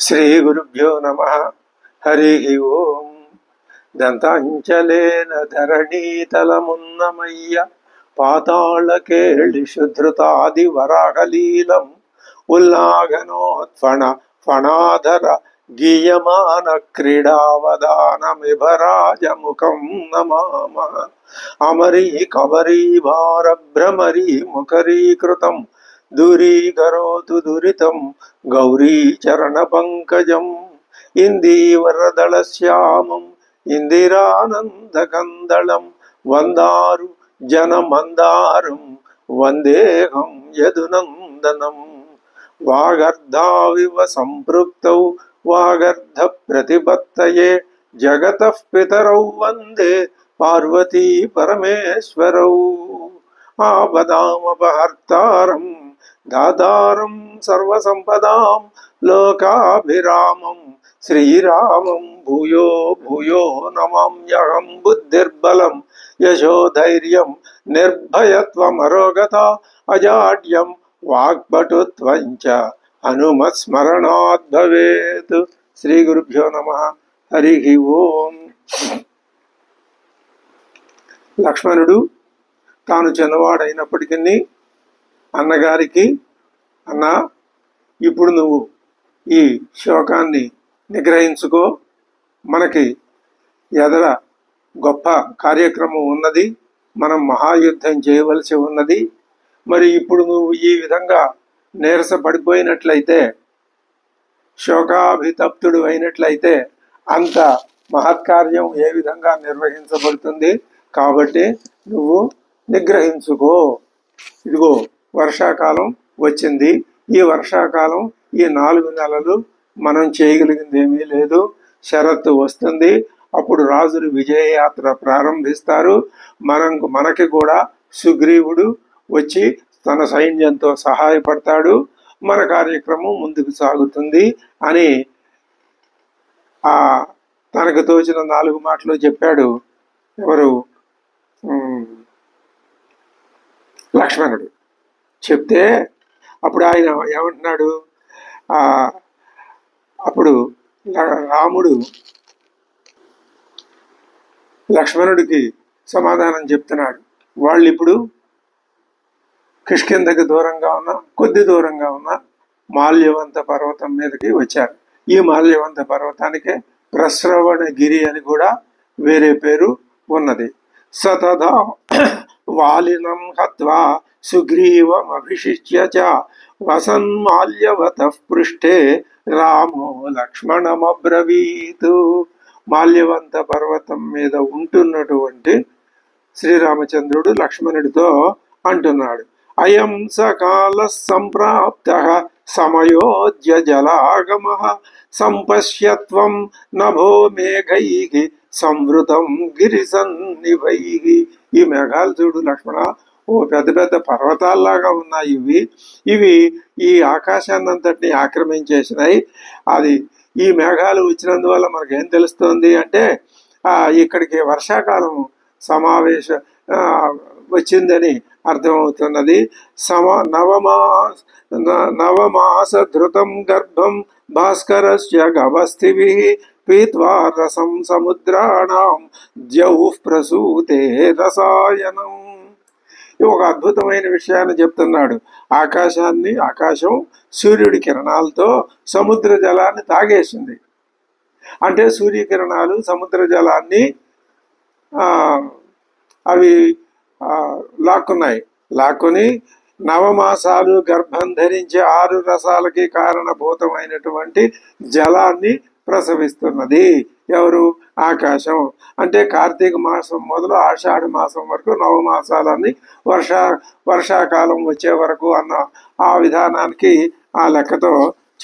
శ్రీ గురుభ్యో నమః. హరి ఓం. దంతాంచలేన ధరణీతలమున్నమయ్య పాతాళకేళి శుధృతాది వరాహలీలం ఉల్లాఘనోత్ఫణ ఫణాధర గీయమాన క్రీడావదానమిభరాజముఖం నమామ. అమరీ కబరీ భార భ్రమరీ ముఖరీకృతం దూరీకరోతు దురితం గౌరీచరణ పంకజం ఇందీవరదళశ్యామం ఇందిరానందకందళం వందారు జనమందారం వందేహం యదునందనం. వాగర్ధావివ సంపృక్తౌ వాగర్ధ ప్రతిపత్తయే జగతః పితరౌ వందే పార్వతీ పరమేశ్వరౌ. ఆపదామపహర్తారం దాతారం సర్వసంపదాం లోకాభిరామం శ్రీరామం భూయో భూయో నమామ్యహం. బుద్ధిర్బలం యశోధైర్యం నిర్భయత్వమరోగత అజాడ్యం వాగ్పటుత్వం చ హనుమత్స్మరణాత్ భవేత్. శ్రీ గురుభ్యో నమః. హరి ఓం. లక్ష్మణుడు తాను చిన్నవాడైనప్పటికీ అన్నగారికి, అన్న ఇప్పుడు నువ్వు ఈ శోకాన్ని నిగ్రహించుకో, మనకి ఎదర గొప్ప కార్యక్రమం ఉన్నది, మనం మహాయుద్ధం చేయవలసి ఉన్నది. మరి ఇప్పుడు నువ్వు ఈ విధంగా నీరస పడిపోయినట్లయితే, శోకాభితప్తుడు అయినట్లయితే అంత మహత్కార్యం ఏ విధంగా నిర్వహించబడుతుంది? కాబట్టి నువ్వు నిగ్రహించుకో. ఇదిగో వర్షాకాలం వచ్చింది. ఈ వర్షాకాలం ఈ 4 నెలలు మనం చేయగలిగింది ఏమీ లేదు. శరత్తు వస్తుంది, అప్పుడు రాజులు విజయయాత్ర ప్రారంభిస్తారు. మనకి కూడా సుగ్రీవుడు వచ్చి తన సైన్యంతో సహాయపడతాడు, మన కార్యక్రమం ముందుకు సాగుతుంది అని తనకు తోచిన 4 మాటలు చెప్పాడు. ఎవరు? లక్ష్మణుడు చెప్తే అప్పుడు ఆయన ఏమంటున్నాడు? అప్పుడు రాముడు లక్ష్మణుడికి సమాధానం చెప్తున్నాడు. వాళ్ళు ఇప్పుడు కిష్కింధకి దూరంగా ఉన్న, కొద్ది దూరంగా ఉన్న మాల్యవంత పర్వతం మీదకి వచ్చారు. ఈ మాల్యవంత పర్వతానికే ప్రశ్రవణగిరి అని కూడా వేరే పేరు ఉన్నది. సతదా వాలినం హత్వా సుగ్రీవమభిషిచ్య చ వసన్మాల్యవతః పృష్ఠే రామో లక్ష్మణమబ్రవీత్. మాల్యవంత పర్వతం మీద ఉంటున్నటువంటి శ్రీరామచంద్రుడు లక్ష్మణుడితో అంటున్నాడు, అయం సకాల సంప్రాప్త సమయోజ్య జలాగమ సంపశ్యత్వం నభో మేఘైః సంవృతం గిరిసన్నిభైః. ఈ మేఘాలు చూడు లక్ష్మణ, ఓ పెద్ద పెద్ద పర్వతాల్లాగా ఉన్నాయి. ఇవి ఈ ఆకాశాన్ని అంతటిని ఆక్రమించేసినాయి. అది ఈ మేఘాలు వచ్చినందువల్ల మనకేం తెలుస్తుంది అంటే, ఇక్కడికి వర్షాకాలం వచ్చిందని అర్థమవుతున్నది. నవమాస ధృతం గర్భం భాస్కరస్య గవస్థిభిః పీత్వా రసం సముద్రాణం ద్యౌః ప్రసూతే రసాయనం. ఒక అద్భుతమైన విషయాన్ని చెప్తున్నాడు. ఆకాశం సూర్యుడి కిరణాలతో సముద్ర జలాన్ని తాగేసింది. అంటే సూర్యకిరణాలు సముద్ర జలాన్ని అవి లాక్కుని నవమాసాలు గర్భం ధరించి 6 రసాలకి కారణభూతమైనటువంటి జలాన్ని ప్రసవిస్తున్నది. ఎవరు? ఆకాశం. అంటే కార్తీక మాసం మొదలు ఆషాఢ మాసం వరకు నవమాసాలన్నీ వర్షాకాలం వచ్చే వరకు అన్న ఆ విధానానికి ఆ లెక్కతో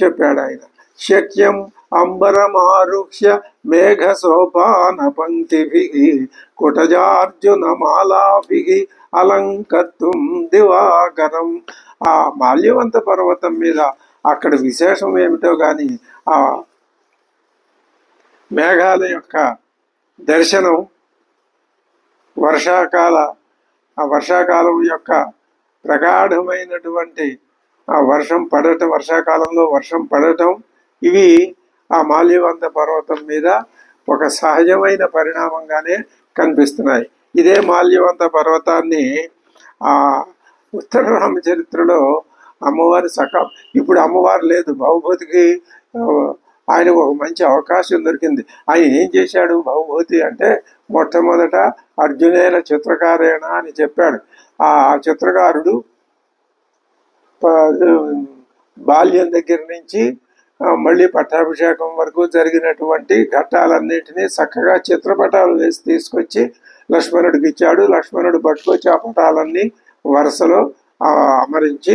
చెప్పాడు ఆయన. శక్యం అంబరమారుహ్య మేఘ సోపాన పంక్తిభిః కుటజార్జున మాలాభిః అలంకర్తుం దివాకరం. ఆ మాల్యవంత పర్వతం మీద అక్కడ విశేషం ఏమిటో గాని ఆ మేఘాల యొక్క దర్శనం వర్షాకాలం యొక్క ప్రగాఢమైనటువంటి వర్షాకాలంలో వర్షం పడటం, ఇవి ఆ మాల్యవంత పర్వతం మీద ఒక సహజమైన పరిణామంగానే కనిపిస్తున్నాయి. ఇదే మాల్యవంత పర్వతాన్ని ఆ ఉత్తర రామచరిత్రలో అమ్మవారి ఇప్పుడు అమ్మవారు లేదు, భవభూతికి ఆయనకు ఒక మంచి అవకాశం దొరికింది. ఆయన ఏం చేశాడు భవభూతి అంటే, మొట్టమొదట అర్జునేన చిత్రకారేణ అని చెప్పాడు. ఆ చిత్రకారుడు బాల్యం దగ్గర నుంచి మళ్ళీ పట్టాభిషేకం వరకు జరిగినటువంటి ఘట్టాలన్నింటినీ చక్కగా చిత్రపటాలు వేసి తీసుకొచ్చి లక్ష్మణుడికి ఇచ్చాడు. లక్ష్మణుడు పట్టుకొచ్చి ఆ పటాలన్నీ వరుసలో అమరించి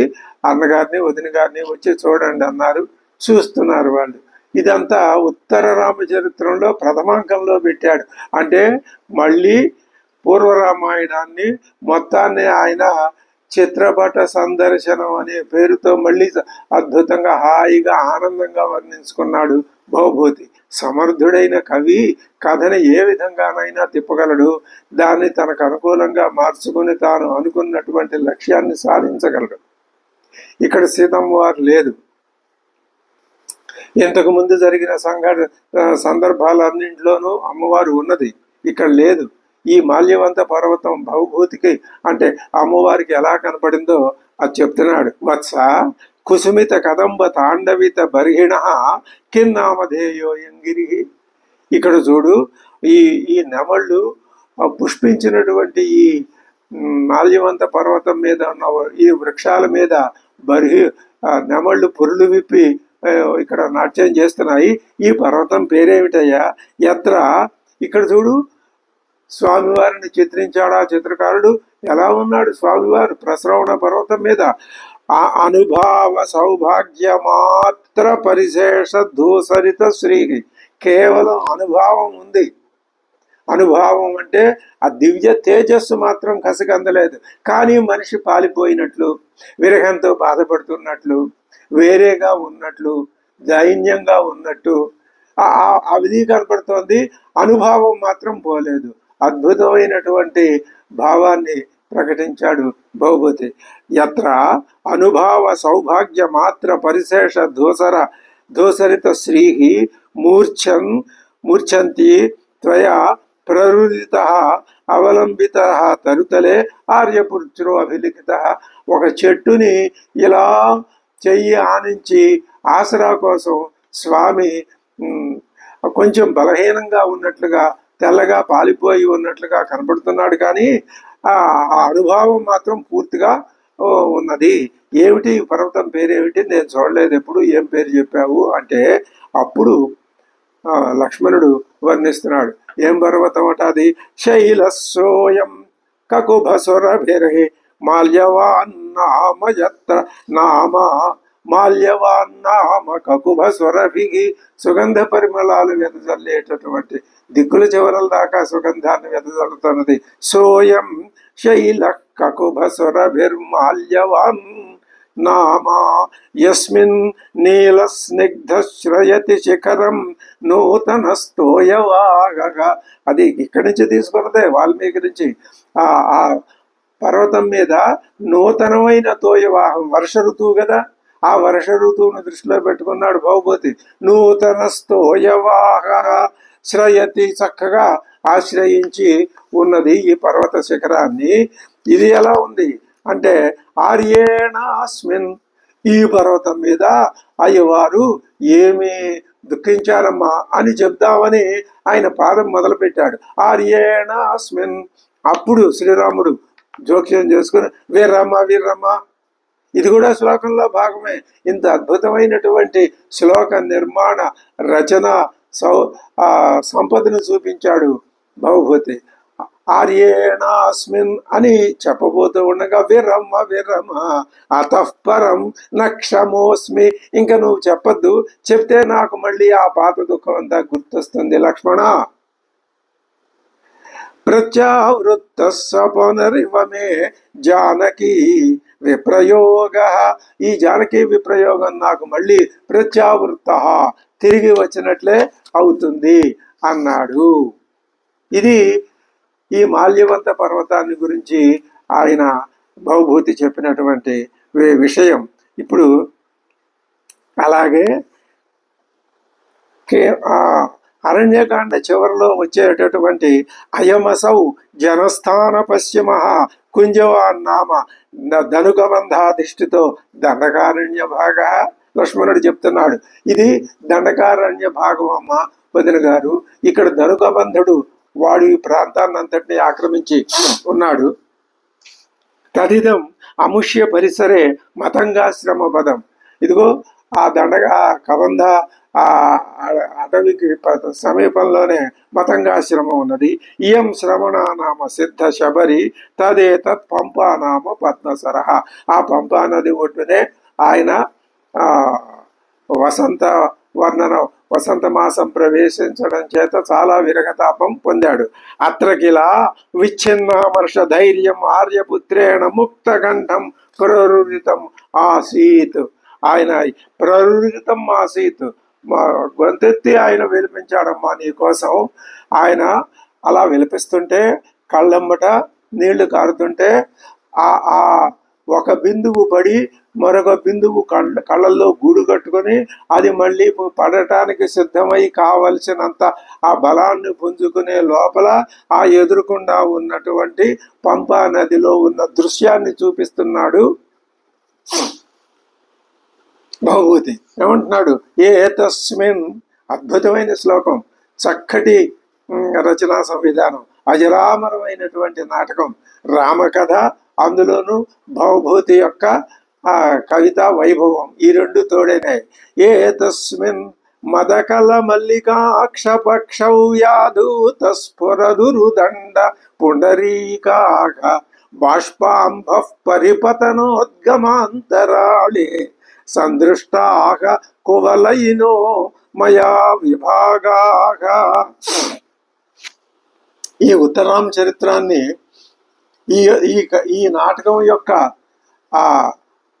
అన్నగారిని వదిన గారిని వచ్చి చూడండి అన్నారు. చూస్తున్నారు వాళ్ళు. ఇదంతా ఉత్తర రామచరిత్రంలో ప్రథమాంకంలో పెట్టాడు. అంటే మళ్ళీ పూర్వరామాయణాన్ని మొత్తాన్ని ఆయన చిత్రపట సందర్శనం అనే పేరుతో మళ్ళీ అద్భుతంగా హాయిగా ఆనందంగా వర్ణించుకున్నాడు భవభూతి. సమర్థుడైన కవి కథని ఏ విధంగానైనా తిప్పగలడు. దాన్ని తనకు అనుకూలంగా మార్చుకుని తాను అనుకున్నటువంటి లక్ష్యాన్ని సాధించగలడు. ఇక్కడ సీతమ్మ వారు లేదు. ఇంతకు ముందు జరిగిన సందర్భాలన్నింటిలోనూ అమ్మవారు ఉన్నది, ఇక్కడ లేదు. ఈ మాల్యవంత పర్వతం భవభూతికి అంటే అమ్మవారికి ఎలా కనపడిందో అది చెప్తున్నాడు. వత్స కుసుమిత కదంబ తాండవిత బర్హిణ కిన్నామధేయో యంగిరి. ఇక్కడ చూడు, ఈ నెమళ్ళు పుష్పించినటువంటి ఈ మాల్యవంత పర్వతం మీద ఉన్న ఈ వృక్షాల మీద నెమళ్ళు పురులు విప్పి ఇక్కడ నాట్యం చేస్తున్నాయి. ఈ పర్వతం పేరేమిటయ్యా? ఎత్ర. ఇక్కడ చూడు, స్వామివారిని చిత్రించాడు ఆ చిత్రకారుడు. ఎలా ఉన్నాడు స్వామివారు ప్రశ్రవణ పర్వతం మీద? ఆ అనుభావ సౌభాగ్య మాత్ర పరిశేష ధూసరిత శ్రీ. కేవలం అనుభావం ఉంది. అనుభావం అంటే ఆ దివ్య తేజస్సు మాత్రం కసకందలేదు. కానీ మనిషి పాలిపోయినట్లు, విరహంతో బాధపడుతున్నట్లు, వేరేగా ఉన్నట్లు, దైన్యంగా ఉన్నట్టు అవిధి కనపడుతోంది. అనుభావం మాత్రం పోలేదు. అద్భుతమైనటువంటి భావాన్ని ప్రకటించాడు భవభూతి. యత్ర అనుభావ సౌభాగ్య మాత్ర పరిశేష దోసరిత శ్రీ మూర్ఛంతి త్వయా ప్రరుదిత అవలంబిత తరుతలే ఆర్యపుత్రో అభిలిఖిత. ఒక చెట్టుని ఇలా చెయ్యి ఆనించి ఆసరా కోసం స్వామి కొంచెం బలహీనంగా ఉన్నట్లుగా, తెల్లగా పాలిపోయి ఉన్నట్లుగా కనపడుతున్నాడు. కానీ ఆ అనుభావం మాత్రం పూర్తిగా ఉన్నది. ఏమిటి పర్వతం పేరేమిటి? నేను చూడలేదు ఎప్పుడు. ఏం పేరు చెప్పావు అంటే అప్పుడు లక్ష్మణుడు వర్ణిస్తున్నాడు. ఏం పర్వతం అట అది? శైలసోయం కకుభసురభిర్హి మాల్యవాన్నామయత్ర నామ మాల్యవాన్నామ కకుభసురభిగి. సుగంధ పరిమళాలు వెదజల్లేటటువంటి దిక్కుల చివరల దాకా సుగంధాన్ని వెదజల్లుతున్నది. సోయం శైల కకుభసురభిర్మాల్యవాన్ నామా యస్మిన్ నీల స్నిగ్ధ శ్రయతి శిఖరం నూతన స్తోయవాగగా. అది ఇక్కడి నుంచి తీసుకున్నదే, వాల్మీకి నుంచి. ఆ పర్వతం మీద నూతనమైన తోయవాహం, వర్ష ఋతువు కదా, ఆ వర్ష ఋతువును దృష్టిలో పెట్టుకున్నాడు భవభూతి. నూతన స్తోయవాహ శ్రయతి, చక్కగా ఆశ్రయించి ఉన్నది ఈ పర్వత శిఖరాన్ని. ఇది ఎలా ఉంది అంటే ఆర్యేణాస్మిన్, ఈ పర్వతం మీద అయ్యవారు ఏమి దుఃఖించారమ్మా అని చెప్దామని ఆయన పాదం మొదలుపెట్టాడు. ఆర్యేణాస్మిన్. అప్పుడు శ్రీరాముడు జోక్యం చేసుకుని వీరమ్మ వీరమ్మ. ఇది కూడా శ్లోకంలో భాగమే. ఇంత అద్భుతమైనటువంటి శ్లోక నిర్మాణ రచన సంపదను చూపించాడు భవభూతి. ఆర్యేణాస్మిన్ అని చెప్పబోతూ ఉండగా వీరమ్మ వీరమ్మ అతఃపరం నక్షమోస్మి. ఇంకా నువ్వు చెప్పద్దు, చెప్తే నాకు మళ్ళీ ఆ పాత దుఃఖం అంతా గుర్తొస్తుంది లక్ష్మణ. ప్రత్యావృత్త పునరివమే జానకి విప్రయోగ. ఈ జానకి విప్రయోగం నాకు మళ్ళీ ప్రత్యావృత్త తిరిగి వచ్చినట్లే అవుతుంది అన్నాడు. ఇది ఈ మాల్యవంత పర్వతాన్ని గురించి ఆయన భవభూతి చెప్పినటువంటి విషయం. ఇప్పుడు అలాగే ఆ అరణ్యకాండ చివరిలో వచ్చేటటువంటి అయమసౌ జనస్థాన పశ్చిమ కుంజవాన్ నామ ధనుకబంధాధిష్ఠితో దండకారణ్య భాగ. లక్ష్మణుడు చెప్తున్నాడు, ఇది దండకారణ్య భాగం అమ్మ వదిన గారు. ఇక్కడ ధనుకబంధుడు వాడు ఈ ప్రాంతాన్ని అంతటినీ ఆక్రమించి ఉన్నాడు. తదిదం అముష్య పరిసరే మతంగాశ్రమ పదం. ఇదిగో ఆ దండగా కబంధ ఆ అడవికి సమీపంలోనే మతంగాశ్రమం ఉన్నది. ఇయం శ్రవణ నామ సిద్ధ శబరి తదేతత్ పంపా నామ పద్మసరహ. ఆ పంపా నది ఒడ్డునే ఆయన వసంత వర్ణన వసంత మాసం ప్రవేశించడం చేత చాలా విరగతాపం పొందాడు. అత్రకిలా విచ్ఛిన్నామర్ష ధైర్యం ఆర్యపుత్రేణ ముక్తకంఠం ప్రరురితం ఆసీత్. ఆయన ప్రరురితం ఆసీత్, గొంతెత్తి ఆయన విలిపించాడమ్మా నీ కోసం. ఆయన అలా విలిపిస్తుంటే కళ్ళెమ్మట నీళ్లు కారుతుంటే ఆ ఒక బిందువు పడి మరొక బిందువు కళ్ళల్లో గూడు కట్టుకొని అది మళ్ళీ పడటానికి సిద్ధమై కావలసినంత ఆ బలాన్ని పుంజుకునే లోపల ఆ ఎదురుకుండా ఉన్నటువంటి పంపా నదిలో ఉన్న దృశ్యాన్ని చూపిస్తున్నాడు భవభూతి. ఏమంటున్నాడు? ఏ తస్మిన్, అద్భుతమైన శ్లోకం, చక్కటి రచనా సంవిధానం, అజరామరమైనటువంటి నాటకం, రామకథ, అందులోనూ భవభూతి యొక్క కవిత వైభవం, ఈ రెండు తోడైనాయి. ఏ తస్మిన్ మదకల మల్లికాక్షపక్షౌ యాదూత స్ఫురదురుదండ పుండరీకాక బాష్పాంభ పరిపతనోద్గమాంతరాళే సందృష్టాః కువలయినో మయా విభాగాః. ఈ ఉత్తరాం చరిత్రాన్ని ఈ నాటకం యొక్క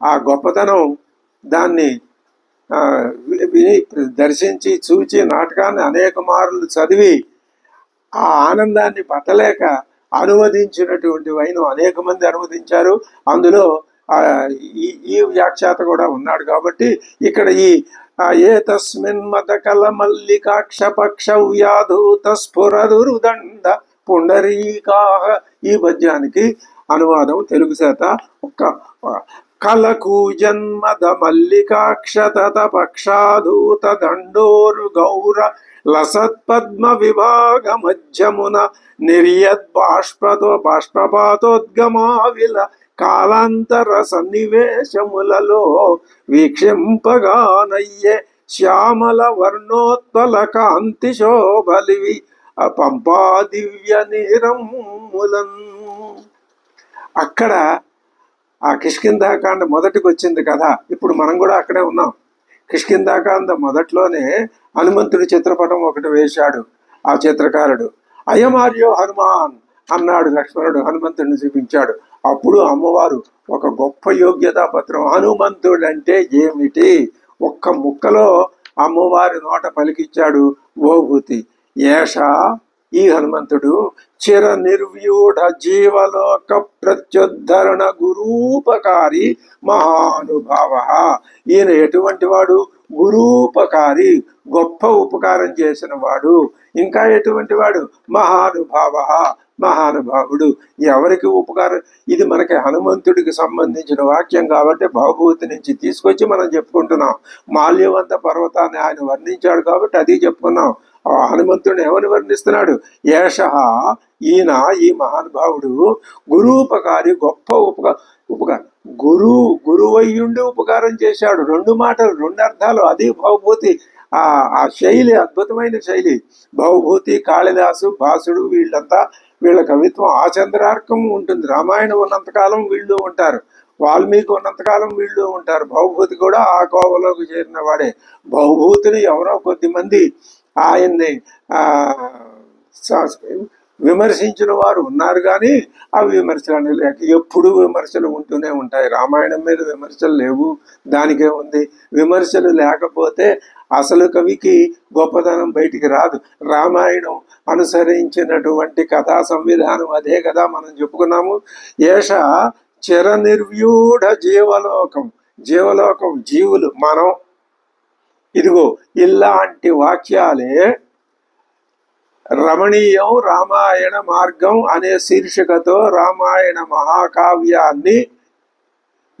ఆ గొప్పతనం, దాన్ని దర్శించి చూచి నాటకాన్ని అనేక మార్లు చదివి ఆ ఆనందాన్ని పట్టలేక అనువదించినటువంటి వైను అనేక మంది అనువదించారు. అందులో ఈ వ్యాఖ్యాత కూడా ఉన్నాడు. కాబట్టి ఇక్కడ ఈ ఏ తస్మిన్ మదకల మల్లికాక్షపక్ష వ్యాధూత స్ఫురదురుదండ పుండరీకాః, ఈ పద్యానికి అనువాదం తెలుగు చేత ఒక్క కలకు జన్మద మల్లికాక్షత పక్షాధూత దండోరు గౌర లసత్పద్మ విభాగ మధ్యమున నిర్యద్ బాష్పపాతోద్గమావిల కాలాంతర సన్నివేశములలో వీక్షింపగానయ్యే శ్యామల వర్ణోత్పల కాంతి శోభలివి పంపా దివ్య నీరములన్. అక్కడ ఆ కిష్కింధాకాండ మొదటికి వచ్చింది కదా, ఇప్పుడు మనం కూడా అక్కడే ఉన్నాం. కిష్కింధాకాండ మొదట్లోనే హనుమంతుడి చిత్రపటం ఒకటి వేశాడు ఆ చిత్రకారుడు. అయమార్యో హనుమాన్ అన్నాడు లక్ష్మణుడు, హనుమంతుడిని చూపించాడు. అప్పుడు అమ్మవారు ఒక గొప్ప యోగ్యతా పత్రం, హనుమంతుడంటే ఏమిటి ఒక్క ముక్కలో అమ్మవారి నోట పలికిచ్చాడు భూభూతి. ఏష, ఈ హనుమంతుడు, చిర నిర్వ్యూఢ జీవలోక ప్రత్యుద్ధరణ గురూపకారి మహానుభావ. ఈయన ఎటువంటి వాడు? గురూపకారి, గొప్ప ఉపకారం చేసిన వాడు. ఇంకా ఎటువంటి వాడు? మహానుభావ, మహానుభావుడు. ఎవరికి ఉపకారం? ఇది మనకి హనుమంతుడికి సంబంధించిన వాక్యం కాబట్టి భవభూతి నుంచి తీసుకొచ్చి మనం చెప్పుకుంటున్నాం. మాల్యవంత పర్వతాన్ని ఆయన వర్ణించాడు కాబట్టి అది చెప్పుకున్నాం. హనుమంతుడిని ఏమని వర్ణిస్తున్నాడు? ఏష, ఈయన, ఈ మహానుభావుడు గురూపకారి, గొప్ప ఉపకారం. గురువయ్యుండి ఉపకారం చేశాడు. రెండు మాటలు, రెండు అర్థాలు. అది భవభూతి. ఆ శైలి అద్భుతమైన శైలి. భవభూతి, కాళిదాసు, భాసుడు, వీళ్ళ కవిత్వం ఆచంద్రార్కం ఉంటుంది. రామాయణం ఉన్నంతకాలం వీళ్ళు ఉంటారు, వాల్మీకి ఉన్నంతకాలం వీళ్ళు ఉంటారు. భవభూతి కూడా ఆ కోవలోకి చేరిన వాడే. భవభూతిని ఎవరో కొద్దిమంది ఆయన్ని విమర్శించిన వారు ఉన్నారు, కానీ ఆ విమర్శలు లేక ఎప్పుడు విమర్శలు ఉంటూనే ఉంటాయి. రామాయణం మీద విమర్శలు లేవు, దానికే ఉంది. విమర్శలు లేకపోతే అసలు కవికి గొప్పతనం బయటికి రాదు. రామాయణం అనుసరించినటువంటి కథా సంవిధానం అదే కదా మనం చెప్పుకున్నాము. ఏష చిర నిర్వ్యూఢ జీవలోకం, జీవలోకం జీవులు, మనం ఇదిగో ఇలాంటి వాక్యాలే రమణీయం రామాయణ మార్గం అనే శీర్షికతో రామాయణ మహాకావ్యాన్ని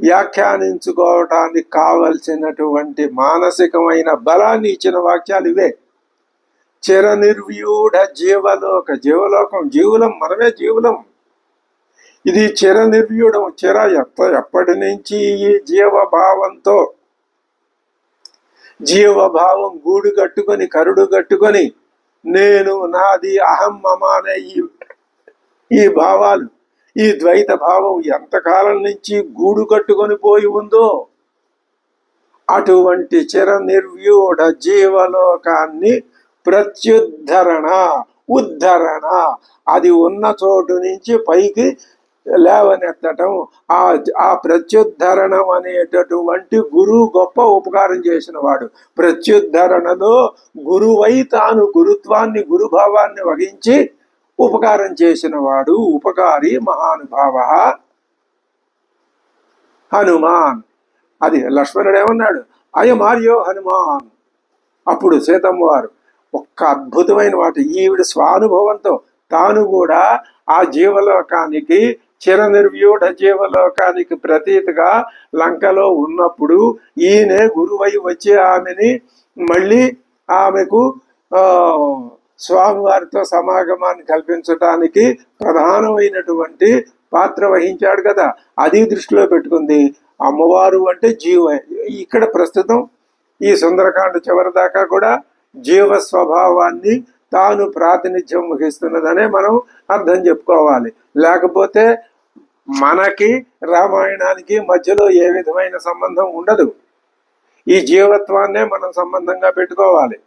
వ్యాఖ్యానించుకోవటానికి కావలసినటువంటి మానసికమైన బలాన్ని ఇచ్చిన వాక్యాలు ఇవే. చిర నిర్వ్యూఢ జీవలోకం జీవులం, మనమే జీవులం. ఇది చిర నిర్వ్యూఢం. ఎప్పటి నుంచి ఈ జీవభావంతో జీవభావం గూడు కట్టుకొని కరుడు కట్టుకొని నేను నాది అహం మమ అనే ఈ భావాలు, ఈ ద్వైత భావం ఎంతకాలం నుంచి గూడు కట్టుకొని పోయి ఉందో అటువంటి చిర నిర్వ్యూఢ జీవలోకాన్ని ఉద్ధరణ అది ఉన్న చోటు నుంచి పైకి లేవనెత్తటం, ఆ ప్రత్యుద్ధరణం అనేటటువంటి గురువు గొప్ప ఉపకారం చేసిన వాడు. ప్రత్యుద్ధరణలో గురువై తాను గురుత్వాన్ని గురుభావాన్ని వహించి ఉపకారం చేసిన వాడు ఉపకారి మహానుభావ హనుమాన్. అది లక్ష్మణుడు ఏమన్నాడు, అయమార్యో హనుమాన్. అప్పుడు సీతమ్మ వారు ఒక్క అద్భుతమైన మాట, ఈవిడ స్వానుభవంతో తాను కూడా ఆ జీవలోకానికి చిర నిర్వ్యూఢ జీవలోకానికి ప్రతీతిగా లంకలో ఉన్నప్పుడు ఈయనే గురువై వచ్చి ఆమెని మళ్ళీ ఆమెకు స్వామివారితో సమాగమాన్ని కల్పించటానికి ప్రధానమైనటువంటి పాత్ర వహించాడు కదా. అది దృష్టిలో పెట్టుకుంది. అమ్మవారు అంటే జీవ. ఇక్కడ ప్రస్తుతం ఈ సుందరకాండ చివరి దాకా కూడా జీవ స్వభావాన్ని తాను ప్రాతినిధ్యం వహిస్తున్నదనే మనం అర్థం చెప్పుకోవాలి. లేకపోతే మనకి రామాయణానికి మధ్యలో ఏ విధమైన సంబంధం ఉండదు. ఈ జీవత్వాన్నే మనం సంబంధంగా పెట్టుకోవాలి.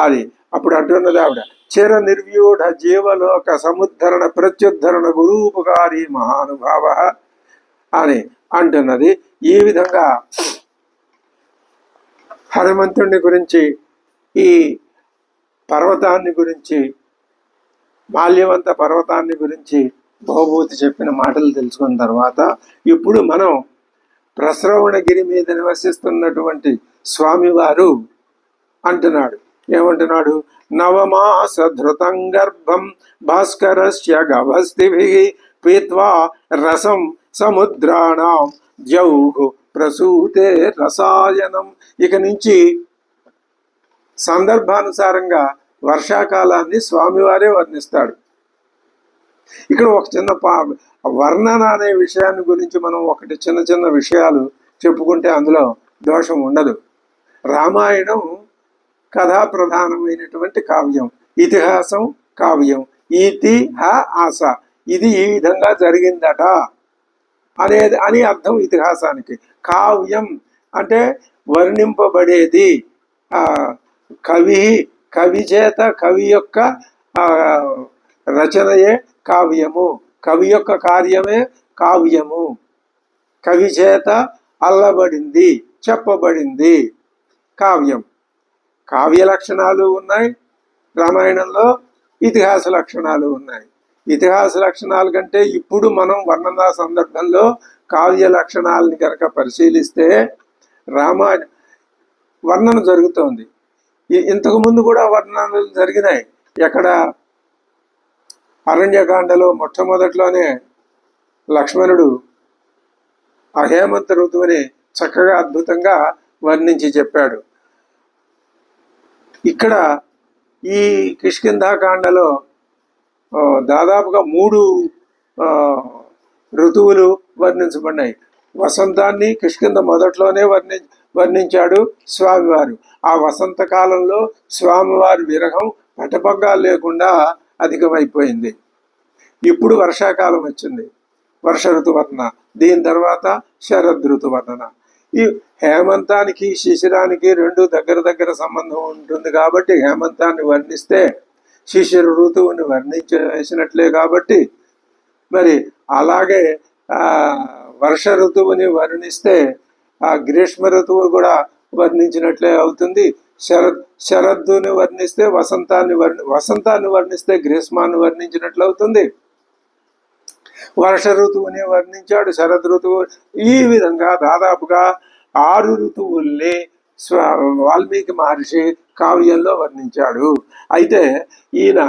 అది అప్పుడు అంటున్నది ఆవిడ, చిర నిర్వ్యూఢ జీవలోక సముద్ధరణ ప్రత్యుద్ధరణ గురూపకారి మహానుభావ అని అంటున్నది. ఈ విధంగా హనుమంతుడిని గురించి, ఈ పర్వతాన్ని గురించి, మాల్యవంత పర్వతాన్ని గురించి భవభూతి చెప్పిన మాటలు తెలుసుకున్న తర్వాత ఇప్పుడు మనం ప్రస్రవణగిరి మీద నివసిస్తున్నటువంటి స్వామివారు అంటున్నాడు. ఏమంటున్నాడు, నవమాస ధృతం గర్భం భాస్కరస్య గభస్తిభిః పీత్వా రసం సముద్రాణం జౌహు ప్రసూతే రసాయనం. ఇక నుంచి సందర్భానుసారంగా వర్షాకాలాన్ని స్వామివారే వర్ణిస్తాడు. ఇక్కడ ఒక చిన్న వర్ణన అనే విషయాన్ని గురించి మనం ఒకటి చిన్న చిన్న విషయాలు చెప్పుకుంటే అందులో దోషం ఉండదు. రామాయణం కథా ప్రధానమైనటువంటి కావ్యం, ఇతిహాసం కావ్యం. ఆస ఇది ఈ విధంగా జరిగిందట అని అర్థం ఇతిహాసానికి. కావ్యం అంటే వర్ణింపబడేది. కవి చేత కవి యొక్క రచనయే కావ్యము, కవి యొక్క కార్యమే కావ్యము. కవి చేత అల్లబడింది, చెప్పబడింది కావ్యం. కావ్య లక్షణాలు ఉన్నాయి రామాయణంలో, ఇతిహాస లక్షణాలు ఉన్నాయి. ఇతిహాస లక్షణాల కంటే ఇప్పుడు మనం వర్ణనా సందర్భంలో కావ్య లక్షణాలని కనుక పరిశీలిస్తే రామాయణ వర్ణన జరుగుతోంది. ఇంతకు ముందు కూడా వర్ణనలు జరిగినాయి. ఎక్కడ అరణ్యకాండలో మొట్టమొదట్లోనే లక్ష్మణుడు ఆ హేమంత ఋతువుని చక్కగా అద్భుతంగా వర్ణించి చెప్పాడు. ఇక్కడ ఈ కిష్కింధాకాండలో దాదాపుగా 3 ఋతువులు వర్ణించబడినాయి. వసంతాన్ని కిష్కింధ మొదట్లోనే వర్ణించాడు స్వామివారు. ఆ వసంత కాలంలో స్వామివారి విరహం పటపగ్గాలు లేకుండా అధికమైపోయింది. ఇప్పుడు వర్షాకాలం వచ్చింది, వర్ష ఋతువర్ణన. దీని తర్వాత శరద్ ఋతువర్ణన. ఈ హేమంతానికి శిశిరానికి 2 దగ్గర సంబంధం ఉంటుంది కాబట్టి హేమంతాన్ని వర్ణిస్తే శిశిర ఋతువుని వర్ణించేసినట్లే కాబట్టి మరి అలాగే వర్ష ఋతువుని వర్ణిస్తే ఆ గ్రీష్మ ఋతువు కూడా వర్ణించినట్లే అవుతుంది. శరద్దుని వర్ణిస్తే వసంతాన్ని వర్ణిస్తే గ్రీష్మాన్ని వర్ణించినట్లు అవుతుంది. వర్ష ఋతువుని వర్ణించాడు, శరద్ ఋతువు. ఈ విధంగా దాదాపుగా 6 ఋతువుల్ని వాల్మీకి మహర్షి కావ్యంలో వర్ణించాడు. అయితే ఈయన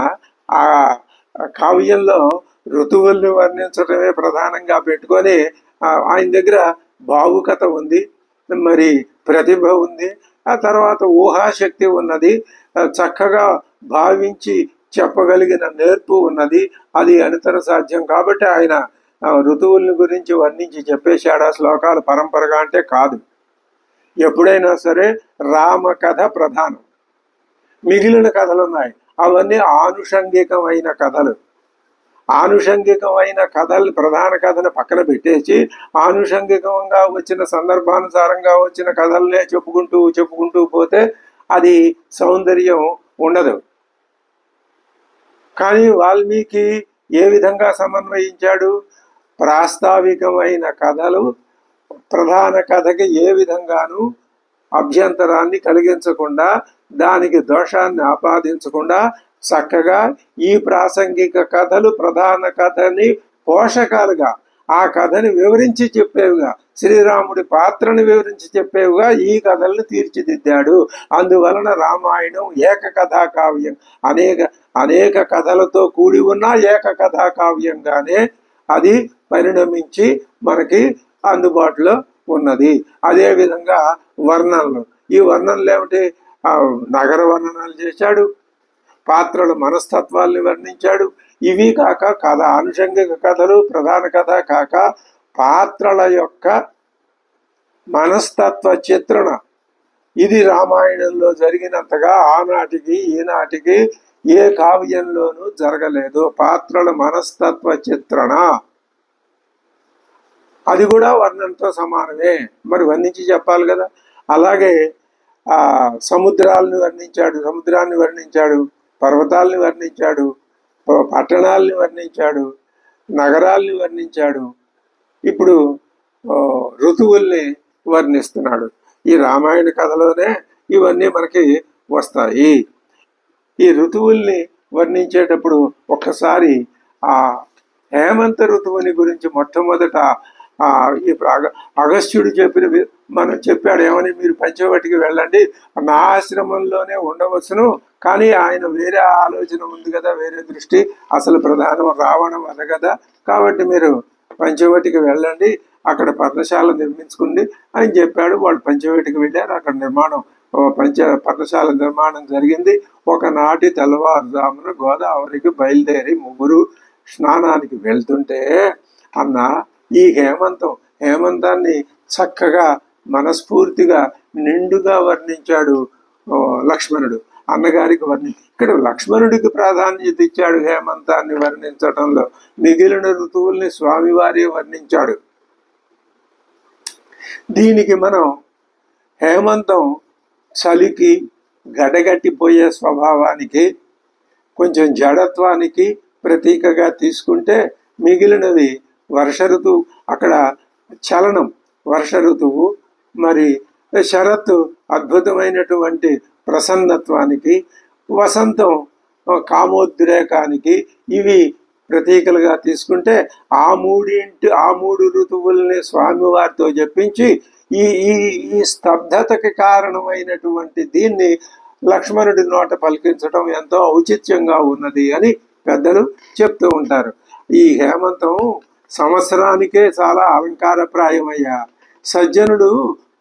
ఆ కావ్యంలో ఋతువుల్ని వర్ణించడమే ప్రధానంగా పెట్టుకొని ఆయన దగ్గర భావుకత ఉంది, మరి ప్రతిభ ఉంది, ఆ తర్వాత ఊహాశక్తి ఉన్నది, చక్కగా భావించి చెప్పగలిగిన నేర్పు ఉన్నది. అది అనితర సాధ్యం. కాబట్టి ఆయన ఋతువుల్ని గురించి వర్ణించి చెప్పేశాడు ఆ శ్లోకాలు పరంపరగా అంటే కాదు. ఎప్పుడైనా సరే రామ కథ ప్రధానం, మిగిలిన కథలు ఉన్నాయి, అవన్నీ ఆనుషంగికమైన కథలు. ఆనుషంగికమైన కథలు ప్రధాన కథను పక్కన పెట్టేసి ఆనుషంగికంగా వచ్చిన సందర్భానుసారంగా వచ్చిన కథలనే చెప్పుకుంటూ పోతే అది సౌందర్యం ఉండదు. కానీ వాల్మీకి ఏ విధంగా సమన్వయించాడు? ప్రాస్తావికమైన కథలు ప్రధాన కథకి ఏ విధంగానూ అభ్యంతరాన్ని కలిగించకుండా, దానికి దోషాన్ని ఆపాదించకుండా చక్కగా ఈ ప్రాసంగిక కథలు ప్రధాన కథని పోషకాలుగా, ఆ కథని వివరించి చెప్పేవిగా, శ్రీరాముడి పాత్రను వివరించి చెప్పేవిగా ఈ కథలను తీర్చిదిద్దాడు. అందువలన రామాయణం ఏకకథా కావ్యం, అనేక కథలతో కూడి ఉన్న ఏకకథా కావ్యంగానే అది పరిణమించి మనకి అందుబాటులో ఉన్నది. అదేవిధంగా వర్ణనలు, ఈ వర్ణనలు ఏమిటి? నగర వర్ణనలు చేశాడు, పాత్రల మనస్తత్వాల్ని వర్ణించాడు. ఇవి కాక కథ ఆనుషంగిక కథలు, ప్రధాన కథ కాక పాత్రల యొక్క మనస్తత్వ చిత్రణ, ఇది రామాయణంలో జరిగినంతగా ఆనాటికి ఈనాటికి ఏ కావ్యంలోనూ జరగలేదు. పాత్రల మనస్తత్వ చిత్రణ అది కూడా వర్ణనతో సమానమే. మరి వర్ణించి చెప్పాలి కదా. అలాగే సముద్రాన్ని వర్ణించాడు, పర్వతాలని వర్ణించాడు, పట్టణాలని వర్ణించాడు, నగరాల్ని వర్ణించాడు. ఇప్పుడు ఋతువుల్ని వర్ణిస్తున్నాడు. ఈ రామాయణ కథలోనే ఇవన్నీ మనకి వస్తాయి. ఈ ఋతువుల్ని వర్ణించేటప్పుడు ఒక్కసారి ఆ హేమంత ఋతువుని గురించి మొట్టమొదట అగస్త్యుడు చెప్పాడు ఏమని, మీరు పంచవటికి వెళ్ళండి, నా ఆశ్రమంలోనే ఉండవచ్చును, కానీ ఆయన వేరే ఆలోచన ఉంది కదా, వేరే దృష్టి, అసలు ప్రధానం రావణం అద కదా, కాబట్టి మీరు పంచవటికి వెళ్ళండి, అక్కడ పర్ణశాల నిర్మించుకుంది అని చెప్పాడు. వాళ్ళు పంచవటికి వెళ్ళారు. అక్కడ పర్ణశాల నిర్మాణం జరిగింది. ఒకనాటి తెల్లవారుజామున గోదావరికి బయలుదేరి ముగ్గురు స్నానానికి వెళ్తుంటే అన్న ఈ హేమంతాన్ని చక్కగా మనస్ఫూర్తిగా నిండుగా వర్ణించాడు లక్ష్మణుడు. అన్నగారికి ఇక్కడ లక్ష్మణుడికి ప్రాధాన్యత ఇచ్చాడు హేమంతాన్ని వర్ణించటంలో. మిగిలిన ఋతువుల్ని స్వామివారే వర్ణించాడు. దీనికి మనం హేమంతం చలికి, గడగట్టిపోయే స్వభావానికి, కొంచెం జడత్వానికి ప్రతీకగా తీసుకుంటే, మిగిలినవి వర్ష ఋతువు, అక్కడ చలనం వర్ష ఋతువు, మరి శరత్తు అద్భుతమైనటువంటి ప్రసన్నత్వానికి, వసంతం కామోద్రేకానికి, ఇవి ప్రతీకలుగా తీసుకుంటే ఆ మూడు ఋతువుల్ని స్వామివారితో చెప్పించి ఈ స్తబ్దతకి కారణమైనటువంటి దీన్ని లక్ష్మణుడి నోట పలికించడం ఎంతో ఔచిత్యంగా ఉన్నది అని పెద్దలు చెప్తూ ఉంటారు. ఈ హేమంతం సంవత్సరానికే చాలా అలంకారప్రాయమయ్యా. సజ్జనుడు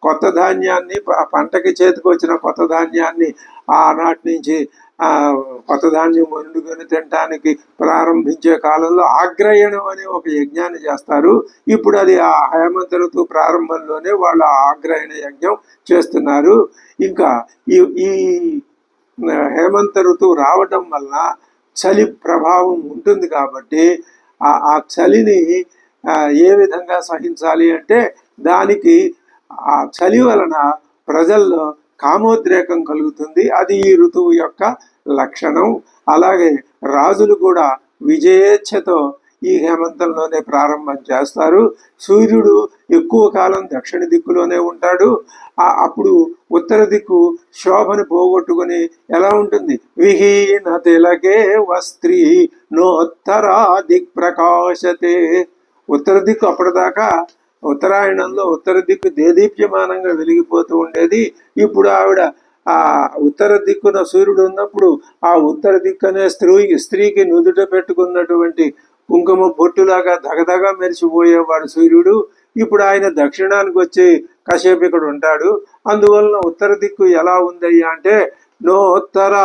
కొత్త ధాన్యాన్ని, పంటకి చేతికి వచ్చిన కొత్త ధాన్యాన్ని ఆనాటి నుంచి కొత్త ధాన్యం వండుకొని తినటానికి ప్రారంభించే కాలంలో ఆగ్రయణం అనే ఒక యజ్ఞాన్ని చేస్తారు. ఇప్పుడు అది ఆ హేమంత ఋతువు ప్రారంభంలోనే వాళ్ళు ఆగ్రయణ యజ్ఞం చేస్తున్నారు. ఇంకా ఈ హేమంత ఋతువు రావటం వల్ల చలి ప్రభావం ఉంటుంది కాబట్టి ఆ చలిని ఏ విధంగా సహించాలి అంటే, దానికి ఆ చలి వలన ప్రజల్లో కామోద్రేకం కలుగుతుంది. అది ఈ ఋతువు యొక్క లక్షణం. అలాగే రాజులు కూడా విజయేచ్ఛతో ఈ హేమంతంలోనే ప్రారంభం చేస్తారు. సూర్యుడు ఎక్కువ కాలం దక్షిణ దిక్కులోనే ఉంటాడు. అప్పుడు ఉత్తర దిక్కు శోభను పోగొట్టుకుని ఎలా ఉంటుంది? విహీన తిలకే వస్త్రీ నోత్తరా దిక్ ప్రకాశతే. ఉత్తర దిక్కు అప్పటిదాకా ఉత్తరాయణంలో ఉత్తర దిక్కు దేదీప్యమానంగా వెలిగిపోతూ ఉండేది. ఇప్పుడు ఆవిడ ఆ ఉత్తర దిక్కున సూర్యుడు ఉన్నప్పుడు ఆ ఉత్తర దిక్కునే స్త్రీకి నుదుట పెట్టుకున్నటువంటి కుంకుమ బొట్టులాగా దగదగా మెరిసిపోయేవాడు సూర్యుడు. ఇప్పుడు ఆయన దక్షిణానికి వచ్చి కాసేపు ఇక్కడ ఉంటాడు. అందువలన ఉత్తర దిక్కు ఎలా ఉందయ్యా అంటే నోత్తర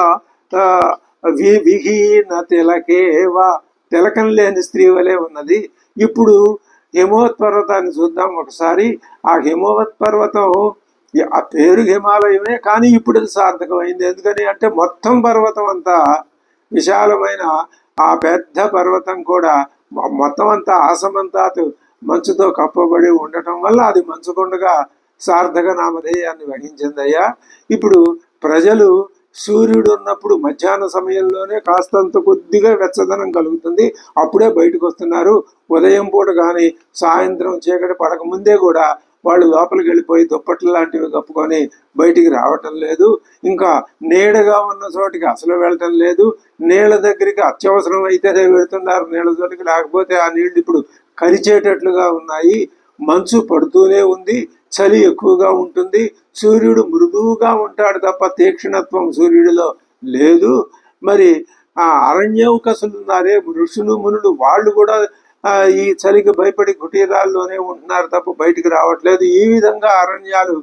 విహీన తిలకేవా, తిలకం లేని స్త్రీ వలె ఉన్నది. ఇప్పుడు హిమవత్ పర్వతాన్ని చూద్దాం ఒకసారి. ఆ హిమవత్ పర్వతం ఆ పేరు హిమాలయమే, కానీ ఇప్పుడు అది సార్థకమైంది. ఎందుకని అంటే మొత్తం పర్వతం అంతా విశాలమైన ఆ పెద్ద పర్వతం కూడా మొత్తం అంతా ఆసమంతా మంచుతో కప్పబడి ఉండటం వల్ల అది మంచుకొండగా సార్థక నామధేయాన్ని వహించిందయ్యా. ఇప్పుడు ప్రజలు సూర్యుడు ఉన్నప్పుడు మధ్యాహ్న సమయంలోనే కాస్తంత కొద్దిగా వెచ్చదనం కలుగుతుంది, అప్పుడే బయటకు వస్తున్నారు. ఉదయం పూట కానీ సాయంత్రం చీకటి పడక ముందే కూడా వాళ్ళు లోపలికి వెళ్ళిపోయి దుప్పట్లు లాంటివి కప్పుకొని బయటికి రావటం లేదు. ఇంకా నీడగా ఉన్న చోటికి అసలు వెళ్ళటం లేదు. నీళ్ళ దగ్గరికి అత్యవసరం అయితేనే వెళుతున్నారు నీళ్ళ చోటికి, లేకపోతే ఆ నీళ్లు ఇప్పుడు కరిచేటట్లుగా ఉన్నాయి. మంచు పడుతూనే ఉంది, చలి ఎక్కువగా ఉంటుంది. సూర్యుడు మృదువుగా ఉంటాడు తప్ప తీక్షణత్వం సూర్యుడిలో లేదు. మరి ఆ అరణ్యవకసులు ఉన్నారే ఋషులు మునులు, వాళ్ళు కూడా ఈ చలికి భయపడి కుటీరాల్లోనే ఉంటున్నారు తప్ప బయటికి రావట్లేదు. ఈ విధంగా అరణ్యాలు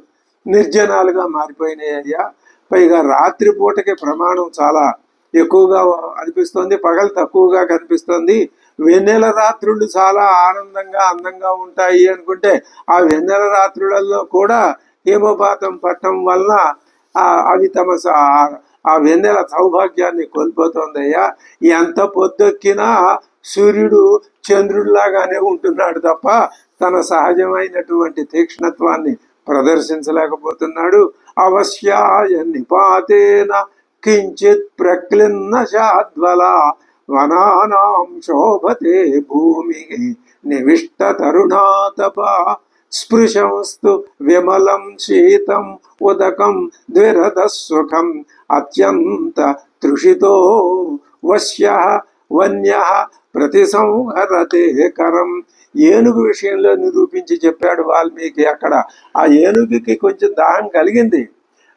నిర్జనాలుగా మారిపోయినాయి అయ్యా. పైగా రాత్రిపూటకి ప్రమాణం చాలా ఎక్కువగా అనిపిస్తుంది, పగలు తక్కువగా కనిపిస్తుంది. వెన్నెల రాత్రులు చాలా ఆనందంగా అందంగా ఉంటాయి అనుకుంటే ఆ వెన్నెల రాత్రులలో కూడా హిమపాతం పట్టడం వల్ల అవి తమ ఆ వెన్నెల సౌభాగ్యాన్ని కోల్పోతుందయ్యా. ఎంత పొద్దెక్కినా సూర్యుడు చంద్రుడిలాగానే ఉంటున్నాడు తప్ప తన సహజమైనటువంటి తీక్ష్ణత్వాన్ని ప్రదర్శించలేకపోతున్నాడు. అవశ్యాయ నిపాతేన కించిత్ ప్రక్లిన్న శాద్వల వనానాం శోభతే భూమి నివిష్ట తరుణాతప స్పృశంస్తు విమలం శీతం ఉదకం ద్విరద సుఖం అత్యంత తృషితో వశ్యః వన్యః ప్రతిసంహరతే కరం. ఏనుగు విషయంలో నిరూపించి చెప్పాడు వాల్మీకి. అక్కడ ఆ ఏనుగుకి కొంచెం దాహం కలిగింది,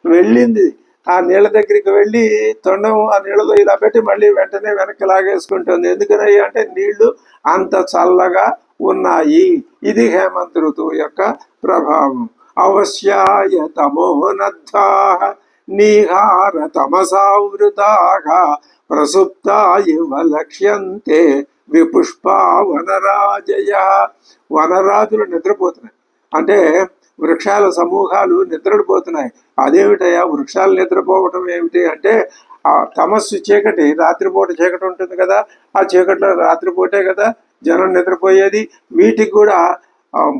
వెళ్ళింది, ఆ నీళ్ళ దగ్గరికి వెళ్ళి తొండం ఆ నీళ్ళలో ఇలా పెట్టి మళ్ళీ వెంటనే వెనక్కి లాగేసుకుంటుంది. ఎందుకని అంటే నీళ్లు అంత చల్లగా ఉన్నాయి. ఇది హేమంత ఋతువు యొక్క ప్రభావం. అవశ్యాయ తమోనద్ధాః నీహార తమసావృతాః ప్రసుప్తా ఇవ లక్ష్యంతే విపుష్పా వనరాజయ. వనరాజులు నిద్రపోతున్నాయి అంటే వృక్షాల సమూహాలు నిద్రపోతున్నాయి. అదేమిటయా వృక్షాలు నిద్రపోవటం ఏమిటి అంటే ఆ తమస్సు చీకటి, రాత్రిపూట చీకటి ఉంటుంది కదా, ఆ చీకటిలో రాత్రిపూటే కదా జనం నిద్రపోయేది. వీటికి కూడా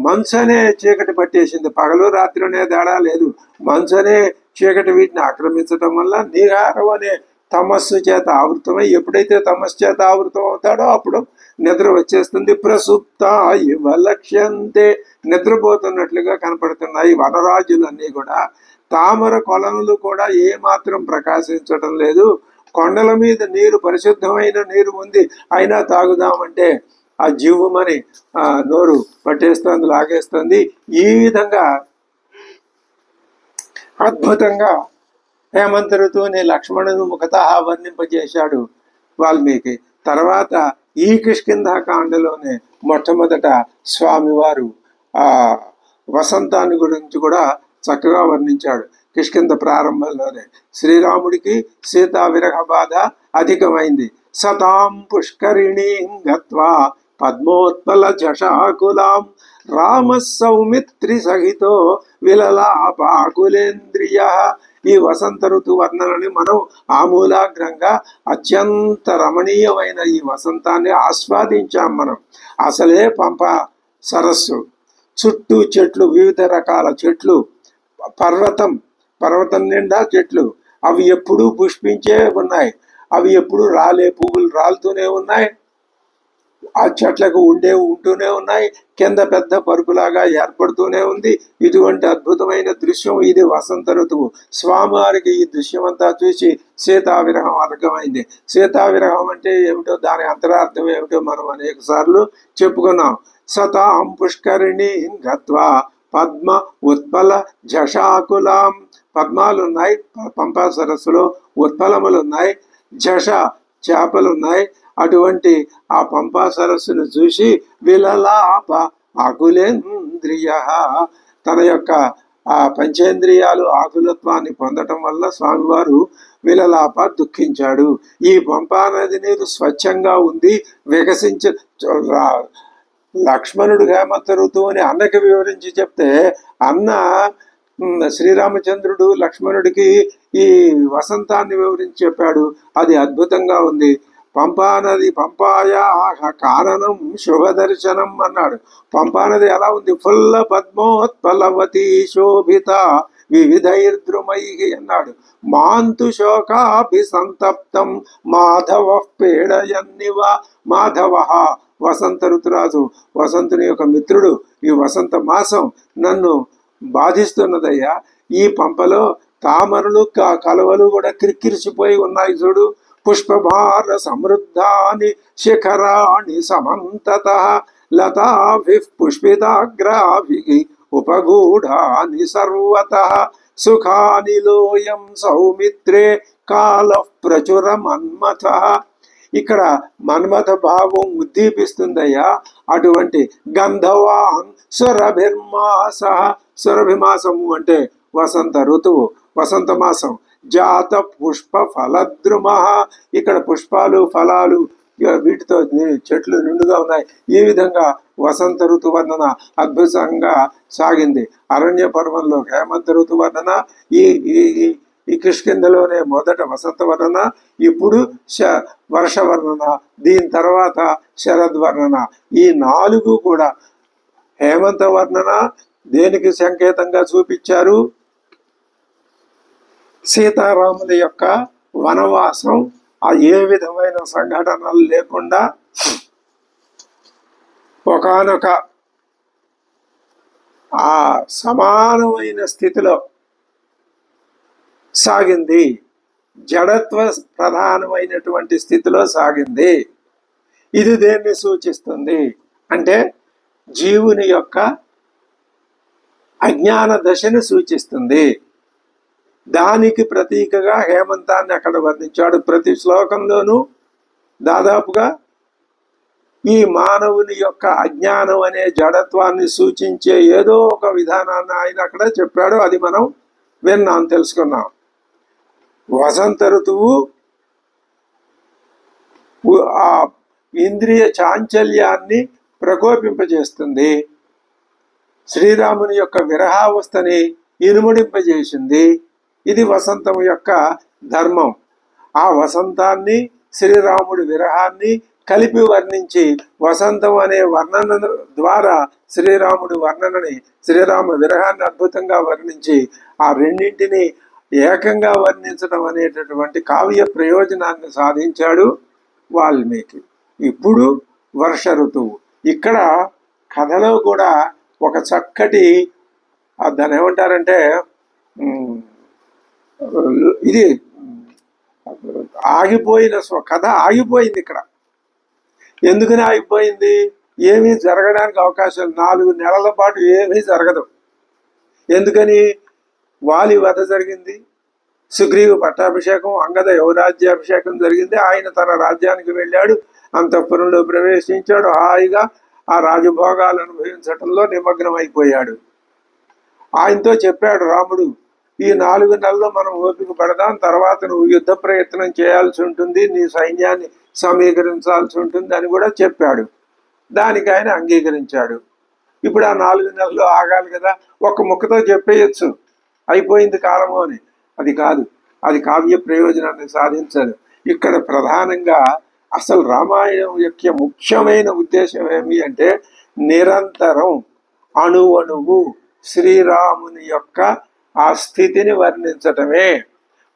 మంచు అనే చీకటి పట్టేసింది. పగలు రాత్రి అనే తేడా లేదు, మంచు అనే చీకటి వీటిని ఆక్రమించడం వల్ల నీహారం అనే తమస్సు చేత ఆవృతమై, ఎప్పుడైతే తమస్సు చేత ఆవృతం అవుతాడో అప్పుడు నిద్ర వచ్చేస్తుంది. ప్రసుప్త ఇవ లక్ష్యంతే, నిద్రపోతున్నట్లుగా కనపడుతున్నాయి వనరాజులన్నీ కూడా. తామర కొలనులు కూడా ఏమాత్రం ప్రకాశించటం లేదు. కొండల మీద నీరు పరిశుద్ధమైన నీరు ఉంది, అయినా తాగుదామంటే ఆ జీవమని నోరు పట్టేస్తుంది, లాగేస్తుంది. ఈ విధంగా అద్భుతంగా హేమంత ఋతువుని లక్ష్మణుని ముఖత వర్ణింపజేశాడు వాల్మీకి. తర్వాత ఈ కిష్కింధాకాండలోనే మొట్టమొదట స్వామివారు ఆ వసంతాన్ని గురించి కూడా చక్కగా వర్ణించాడు. కిష్కింధ ప్రారంభంలోనే శ్రీరాముడికి సీతా విరహ బాధ అధికమైంది. సతాం పుష్కరిణీం గత్వా పద్మోత్పల జషాకులాం రామ సౌమిత్రి సహితో విలలాపాకులేంద్రియ. ఈ వసంత ఋతు వర్ణనని మనం ఆమూలాగ్రంగా అత్యంత రమణీయమైన ఈ వసంతాన్ని ఆస్వాదించాం మనం. అసలే పంప సరస్సు, చుట్టూ చెట్లు, వివిధ రకాల చెట్లు, పర్వతం నిండా చెట్లు, అవి ఎప్పుడూ పుష్పించే ఉన్నాయి, అవి ఎప్పుడు పువ్వులు రాలుతూనే ఉన్నాయి. ఆ చెట్లకు ఉంటూనే ఉన్నాయి, కింద పెద్ద పరుపులాగా ఏర్పడుతూనే ఉంది. ఇటువంటి అద్భుతమైన దృశ్యం ఇది వసంత ఋతువు. స్వామివారికి ఈ దృశ్యం అంతా చూసి సీతావిరహం అర్థమైంది. సీతావిరహం అంటే ఏమిటో, దాని అంతరార్థం ఏమిటో మనం అనేక సార్లు చెప్పుకున్నాం. సతాం పుష్కరిణి గత్వా పద్మ ఉత్పల జషాకులాం. పద్మాలున్నాయి పంపా సరస్సులో, ఉత్పలములున్నాయి, జష చేపలున్నాయి. అటువంటి ఆ పంపా సరస్సును చూసి విలలాప ఆకులేంద్రియ, తన యొక్క ఆ పంచేంద్రియాలు ఆకులత్వాన్ని పొందటం వల్ల స్వామివారు విలలాప దుఃఖించాడు. ఈ పంపా నది నీరు స్వచ్ఛంగా ఉంది, వికసించ లక్ష్మణుడు హేమంత ఋతువుని అన్నకి వివరించి చెప్తే అన్న శ్రీరామచంద్రుడు లక్ష్మణుడికి ఈ వసంతాన్ని వివరించి చెప్పాడు. అది అద్భుతంగా ఉంది. పంపానది పంపాయ కారణం శుభదర్శనం అన్నాడు. పంపానది ఎలా ఉంది? ఫుల్ల పద్మోత్పలవతి శోభిత వివిధైర్ద్రుమై అన్నాడు. మాంతు శోకాభిసంతప్తం మాధవ పీడయన్నివ. మాధవ వసంత ఋతురాజు, వసంతుని యొక్క మిత్రుడు. ఈ వసంత మాసం నన్ను బాధిస్తున్నదయ్యా. ఈ పంపలో తామరలు కలవలు కూడా క్రిక్కిరిసిపోయి ఉన్నాయి చూడు. పుష్పభార సమృద్ధాని శిఖరాణి సమంతత లతాభి పుష్పితాగ్రాభి ఉపగూఢాని సర్వత సుఖాని లోయం సౌమిత్రే కాల ప్రచుర మన్మథ. ఇక్కడ మన్మథ భావం ఉద్దీపిస్తుందయ్యా. అటువంటి గంధవాన్ సురభిర్మాస, సురభిమాసము అంటే వసంత ఋతువు, వసంత మాసం. జాత పుష్ప ఫలద్రుమ, ఇక్కడ పుష్పాలు ఫలాలు వీటితో చెట్లు నిండుగా ఉన్నాయి. ఈ విధంగా వసంత ఋతు వర్ణన అద్భుతంగా సాగింది. అరణ్య పర్వంలో హేమంత ఋతు వర్ణన, ఈ కిష్కింధలోనే మొదట వసంత వర్ణన, ఇప్పుడు వర్ష వర్ణన, దీని తర్వాత శరద్వర్ణన. ఈ 4 కూడా హేమంత వర్ణన దేనికి సంకేతంగా చూపించారు? సీతారాముల యొక్క వనవాసం, ఆ ఏ విధమైన సంఘటనలు లేకుండా ఒకానొక ఆ సమానమైన స్థితిలో సాగింది. జడత్వ ప్రధానమైనటువంటి స్థితిలో సాగింది. ఇది దేన్ని సూచిస్తుంది అంటే జీవుని యొక్క అజ్ఞాన దశని సూచిస్తుంది. దానికి ప్రతీకగా హేమంతాన్ని అక్కడ వర్ణించాడు. ప్రతి శ్లోకంలోనూ దాదాపుగా ఈ మానవుని యొక్క అజ్ఞానం అనే జడత్వాన్ని సూచించే ఏదో ఒక విధానాన్ని ఆయన అక్కడ చెప్పాడు. అది మనం విన్నాం, తెలుసుకున్నాం. వసంత ఋతువు ఆ ఇంద్రియ చాంచల్యాన్ని ప్రకోపింపజేస్తుంది. శ్రీరాముని యొక్క విరహావస్థని ఇనుముడింపజేసింది. ఇది వసంతం యొక్క ధర్మం. ఆ వసంతాన్ని, శ్రీరాముడి విరహాన్ని కలిపి వర్ణించి వసంతం అనే వర్ణన ద్వారా శ్రీరాముడి వర్ణనని, శ్రీరామ విరహాన్ని అద్భుతంగా వర్ణించి ఆ రెండింటిని ఏకంగా వర్ణించడం అనేటటువంటి కావ్య ప్రయోజనాన్ని సాధించాడు వాల్మీకి. ఇప్పుడు వర్ష ఋతువు. ఇక్కడ కథలో కూడా ఒక చక్కటి దాన్ని ఏమంటారంటే ఇది ఆగిపోయిన కథ ఆగిపోయింది. ఇక్కడ ఎందుకని ఆగిపోయింది? ఏమీ జరగడానికి అవకాశం 4 నెలల పాటు ఏమీ జరగదు. ఎందుకని? వాలి వధ జరిగింది, సుగ్రీవ పట్టాభిషేకం, అంగద యువరాజ్యాభిషేకం జరిగింది. ఆయన తన రాజ్యానికి వెళ్ళాడు, అంతఃపురంలో ప్రవేశించాడు, హాయిగా ఆ రాజభోగాలు అనుభవించటంలో నిమగ్నమైపోయాడు. ఆయనతో చెప్పాడు రాముడు, ఈ 4 నెలల్లో మనం ఓపిక పడదాం, తర్వాత నువ్వు యుద్ధ ప్రయత్నం చేయాల్సి ఉంటుంది, నీ సైన్యాన్ని సమీకరించాల్సి ఉంటుంది అని కూడా చెప్పాడు. దానికి ఆయన అంగీకరించాడు. ఇప్పుడు ఆ 4 నెలల్లో ఆగాలి కదా, ఒక్క ముక్కతో చెప్పేయచ్చు అయిపోయింది కాలము అని. అది కాదు, అది కావ్య ప్రయోజనాన్ని సాధించదు. ఇక్కడ ప్రధానంగా అసలు రామాయణం యొక్క ముఖ్యమైన ఉద్దేశం ఏమి అంటే నిరంతరం అణువణువు శ్రీరాముని యొక్క ఆ స్థితిని వర్ణించటమే.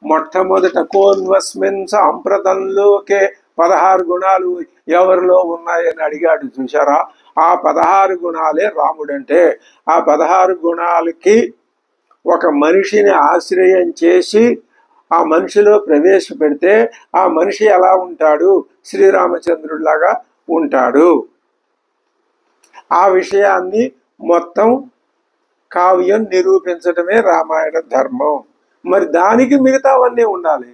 మొట్టమొదట కోన్వస్మిన్ సాంప్రతంలోకే 16 గుణాలు ఎవరిలో ఉన్నాయని అడిగాడు చూసారా? ఆ 16 గుణాలే రాముడంటే. ఆ 16 గుణాలకి ఒక మనిషిని ఆశ్రయం చేసి ఆ మనిషిలో ప్రవేశపెడితే ఆ మనిషి ఎలా ఉంటాడు? శ్రీరామచంద్రుడిలాగా ఉంటాడు. ఆ విషయాన్ని మొత్తం కావ్యం నిరూపించడమే రామాయణ ధర్మం. మరి దానికి మిగతావన్నీ ఉండాలి.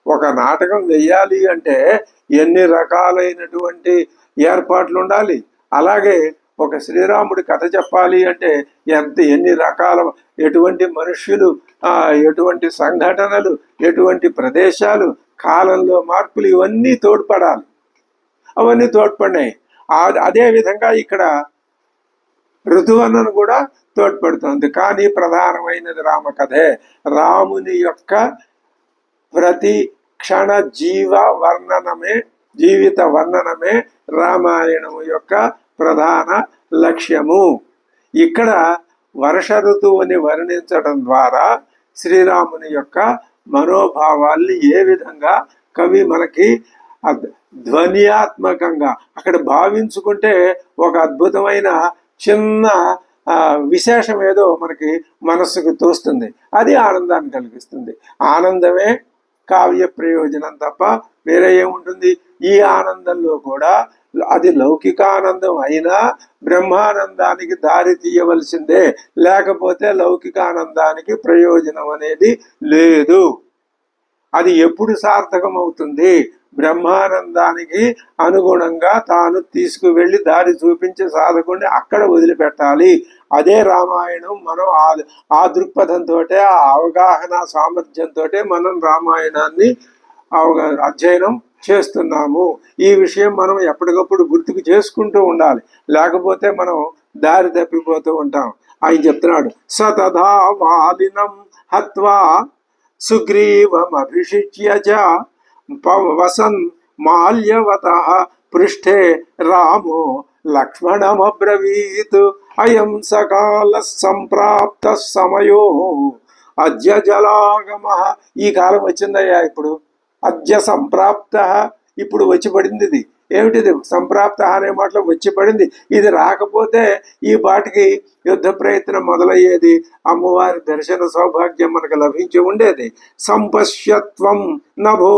ఒక నాటకం వెయ్యాలి అంటే ఎన్ని రకాలైనటువంటి ఏర్పాట్లు ఉండాలి. అలాగే ఒక శ్రీరాముడి కథ చెప్పాలి అంటే ఎన్ని రకాల, ఎటువంటి మనుష్యులు, ఎటువంటి సంఘటనలు, ఎటువంటి ప్రదేశాలు, కాలంలో మార్పులు, ఇవన్నీ తోడ్పడాలి. అవన్నీ తోడ్పడినాయి. అదే విధంగా ఇక్కడ ఋతువర్ణన కూడా తోడ్పడుతుంది. కానీ ప్రధానమైనది రామకథే. రాముని యొక్క ప్రతి క్షణ జీవిత వర్ణనమే రామాయణము యొక్క ప్రధాన లక్ష్యము. ఇక్కడ వర్ష ఋతువుని వర్ణించడం ద్వారా శ్రీరాముని యొక్క మనోభావాల్ని ఏ విధంగా కవి మనకి ధ్వనియాత్మకంగా అక్కడ భావించుకుంటే ఒక అద్భుతమైన చిన్న విశేషం ఏదో మనకి మనస్సుకు తోస్తుంది. అది ఆనందాన్ని కలిగిస్తుంది. ఆనందమే కావ్య ప్రయోజనం తప్ప వేరే ఏముంటుంది? ఈ ఆనందంలో కూడా అది లౌకికానందం అయినా బ్రహ్మానందానికి దారి తీయవలసిందే, లేకపోతే లౌకికానందానికి ప్రయోజనం అనేది లేదు. అది ఎప్పుడు సార్థకం అవుతుంది? బ్రహ్మానందానికి అనుగుణంగా తాను తీసుకువెళ్ళి దారి చూపించే సాధకుడిని అక్కడ వదిలిపెట్టాలి. అదే రామాయణం. మనం ఆ దృక్పథంతో, ఆ అవగాహన సామర్థ్యంతో మనం రామాయణాన్ని అధ్యయనం చేస్తున్నాము. ఈ విషయం మనం ఎప్పటికప్పుడు గుర్తుకు చేసుకుంటూ ఉండాలి. లేకపోతే మనం దారి తప్పిపోతూ ఉంటాం. ఆయన చెప్తున్నాడు, సతదా వాలినం హత్వా సుగ్రీవమభిషిచ్య చ వసన్ మాల్యవతః పృష్ఠే రామో లక్ష్మణమబ్రవీత్ అయం సకాల సంప్రాప్త సమయో అద్య జలాగమః. ఈ కాలం వచ్చిందయ్యా ఇప్పుడు. అద్య సంప్రాప్త, ఇప్పుడు వచ్చి పడింది. ఇది ఏమిటిది? సంప్రాప్త అనే మాటలో వచ్చి పడింది. ఇది రాకపోతే ఈ పాటికి యుద్ధ ప్రయత్నం మొదలయ్యేది. అమ్మవారి దర్శన సౌభాగ్యం మనకు లభించి ఉండేది. సంపశ్యత్వం నభో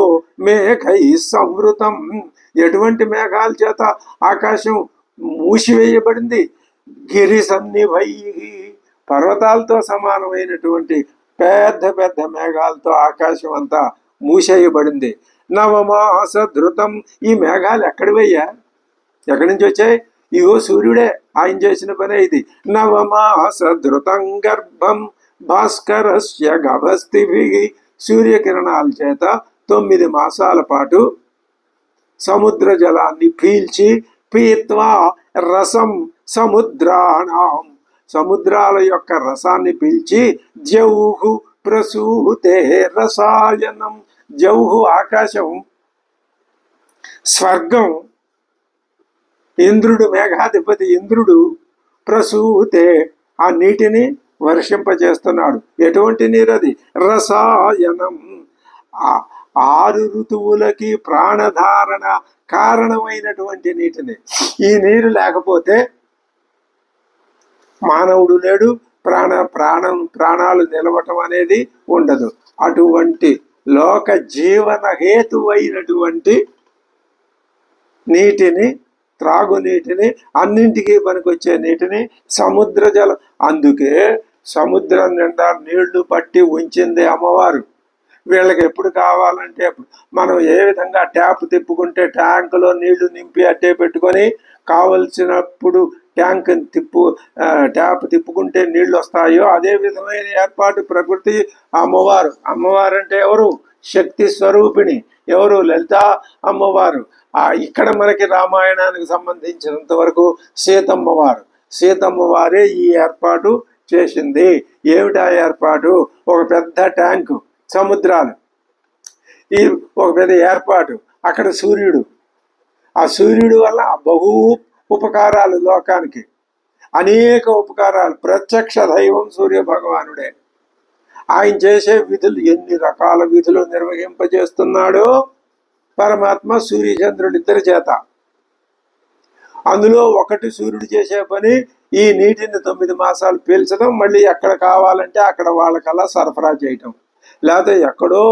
మేఘై సంవృతం. ఎటువంటి మేఘాల చేత ఆకాశం మూసివేయబడింది? గిరి సన్నిభై, పర్వతాలతో సమానమైనటువంటి పెద్ద పెద్ద మేఘాలతో ఆకాశం అంతా మూసేయబడింది. నవమాస ధృతం. ఈ మేఘాలు ఎక్కడివయ్యా? ఎక్కడి నుంచి వచ్చాయి? ఇగో సూర్యుడే, ఆయన చేసిన పనే ఇది. నవమాస ధృతం గర్భం భాస్కరస్య గభస్తిభి. సూర్యకిరణాల చేత 9 మాసాల పాటు సముద్ర జలాన్ని పీల్చి పీత్వా రసం సముద్రాణం, సముద్రాల యొక్క రసాన్ని పీల్చి ద్యౌహు ప్రసూతే రసాయనం. జౌహు ఆకాశం, స్వర్గం, ఇంద్రుడు మేఘాధిపతి ఇంద్రుడు ప్రసూతే ఆ నీటిని వర్షింపజేస్తున్నాడు. ఎటువంటి నీరు అది? రసాయనం. 6 ఋతువులకి ప్రాణధారణ కారణమైనటువంటి నీటిని. ఈ నీరు లేకపోతే మానవుడు లేడు, ప్రాణాలు నిలవటం అనేది ఉండదు. అటువంటి లోక జీవన హేతువైనటువంటి నీటిని, త్రాగునీటిని, అన్నింటికీ పనికొచ్చే నీటిని సముద్ర జలం. అందుకే సముద్రం నిండా నీళ్లు పట్టి ఉంచింది అమ్మవారు. వీళ్ళకి ఎప్పుడు కావాలంటే మనం ఏ విధంగా ట్యాప్ తిప్పుకుంటే ట్యాంకులో నీళ్లు నింపి అట్టే పెట్టుకొని కావలసినప్పుడు ట్యాప్ తిప్పుకుంటే నీళ్లు వస్తాయో అదే విధమైన ఏర్పాటు ప్రకృతి. అమ్మవారు, అమ్మవారు అంటే ఎవరు? శక్తి స్వరూపిణి. ఎవరు? లలిత అమ్మవారు. ఇక్కడ మనకి రామాయణానికి సంబంధించినంత వరకు సీతమ్మవారు. సీతమ్మవారే ఈ ఏర్పాటు చేసింది. ఏమిటా ఏర్పాటు? ఒక పెద్ద ట్యాంకు, సముద్రాలు, ఈ ఒక పెద్ద ఏర్పాటు, అక్కడ సూర్యుడు. ఆ సూర్యుడు వల్ల బహు ఉపకారాలు లోకానికి, అనేక ఉపకారాలు. ప్రత్యక్ష దైవం సూర్య భగవానుడే. ఆయన చేసే విధులు, ఎన్ని రకాల విధులు నిర్వహింపజేస్తున్నాడో పరమాత్మ సూర్యచంద్రుడు ఇద్దరి చేత. అందులో ఒకటి సూర్యుడు చేసే పని ఈ నీటిని 9 మాసాలు పీల్చడం, మళ్ళీ ఎక్కడ కావాలంటే అక్కడ వాళ్ళకల్లా సరఫరా చేయటం. లేకపోతే ఎక్కడో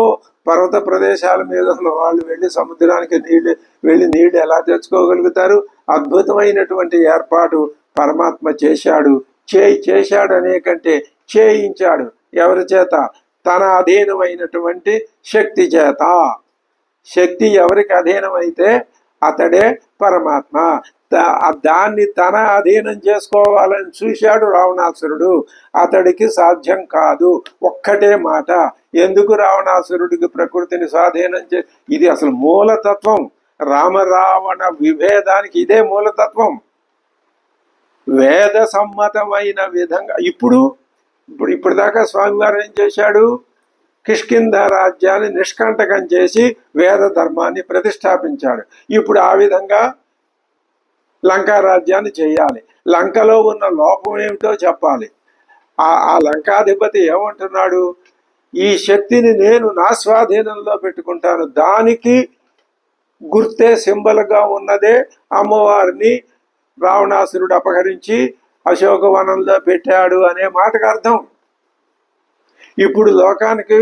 పర్వత ప్రదేశాల మీద ఉన్న వాళ్ళు వెళ్ళి సముద్రానికి నీళ్లు ఎలా తెచ్చుకోగలుగుతారు? అద్భుతమైనటువంటి ఏర్పాటు పరమాత్మ చేశాడు. చేశాడు అనే కంటే చేయించాడు. ఎవరి చేత? తన అధీనమైనటువంటి శక్తి చేత. శక్తి ఎవరికి అధీనమైతే అతడే పరమాత్మ. దాన్ని తన అధీనం చేసుకోవాలని చూశాడు రావణాసురుడు. అతడికి సాధ్యం కాదు. ఒక్కటే మాట, ఎందుకు రావణాసురుడికి ప్రకృతిని స్వాధీనం ఇది అసలు మూలతత్వం. రామరావణ విభేదానికి ఇదే మూలతత్వం. వేద సమ్మతమైన విధంగా ఇప్పటిదాకా స్వామివారు ఏం చేశాడు? కిష్కింధ రాజ్యాన్ని నిష్కంటకం చేసి వేద ధర్మాన్ని ప్రతిష్టాపించాడు. ఇప్పుడు ఆ విధంగా లంకా రాజ్యాన్ని చేయాలి. లంకలో ఉన్న లోపం ఏమిటో చెప్పాలి. ఆ లంకాధిపతి ఏమంటున్నాడు? ఈ శక్తిని నేను నా స్వాధీనంలో పెట్టుకుంటాను, దానికి గుర్తే సింబల్గా ఉన్నదే అమ్మవారిని రావణాసురుడు అపహరించి అశోకవనంలో పెట్టాడు అనే మాటకు అర్థం. ఇప్పుడు లోకానికి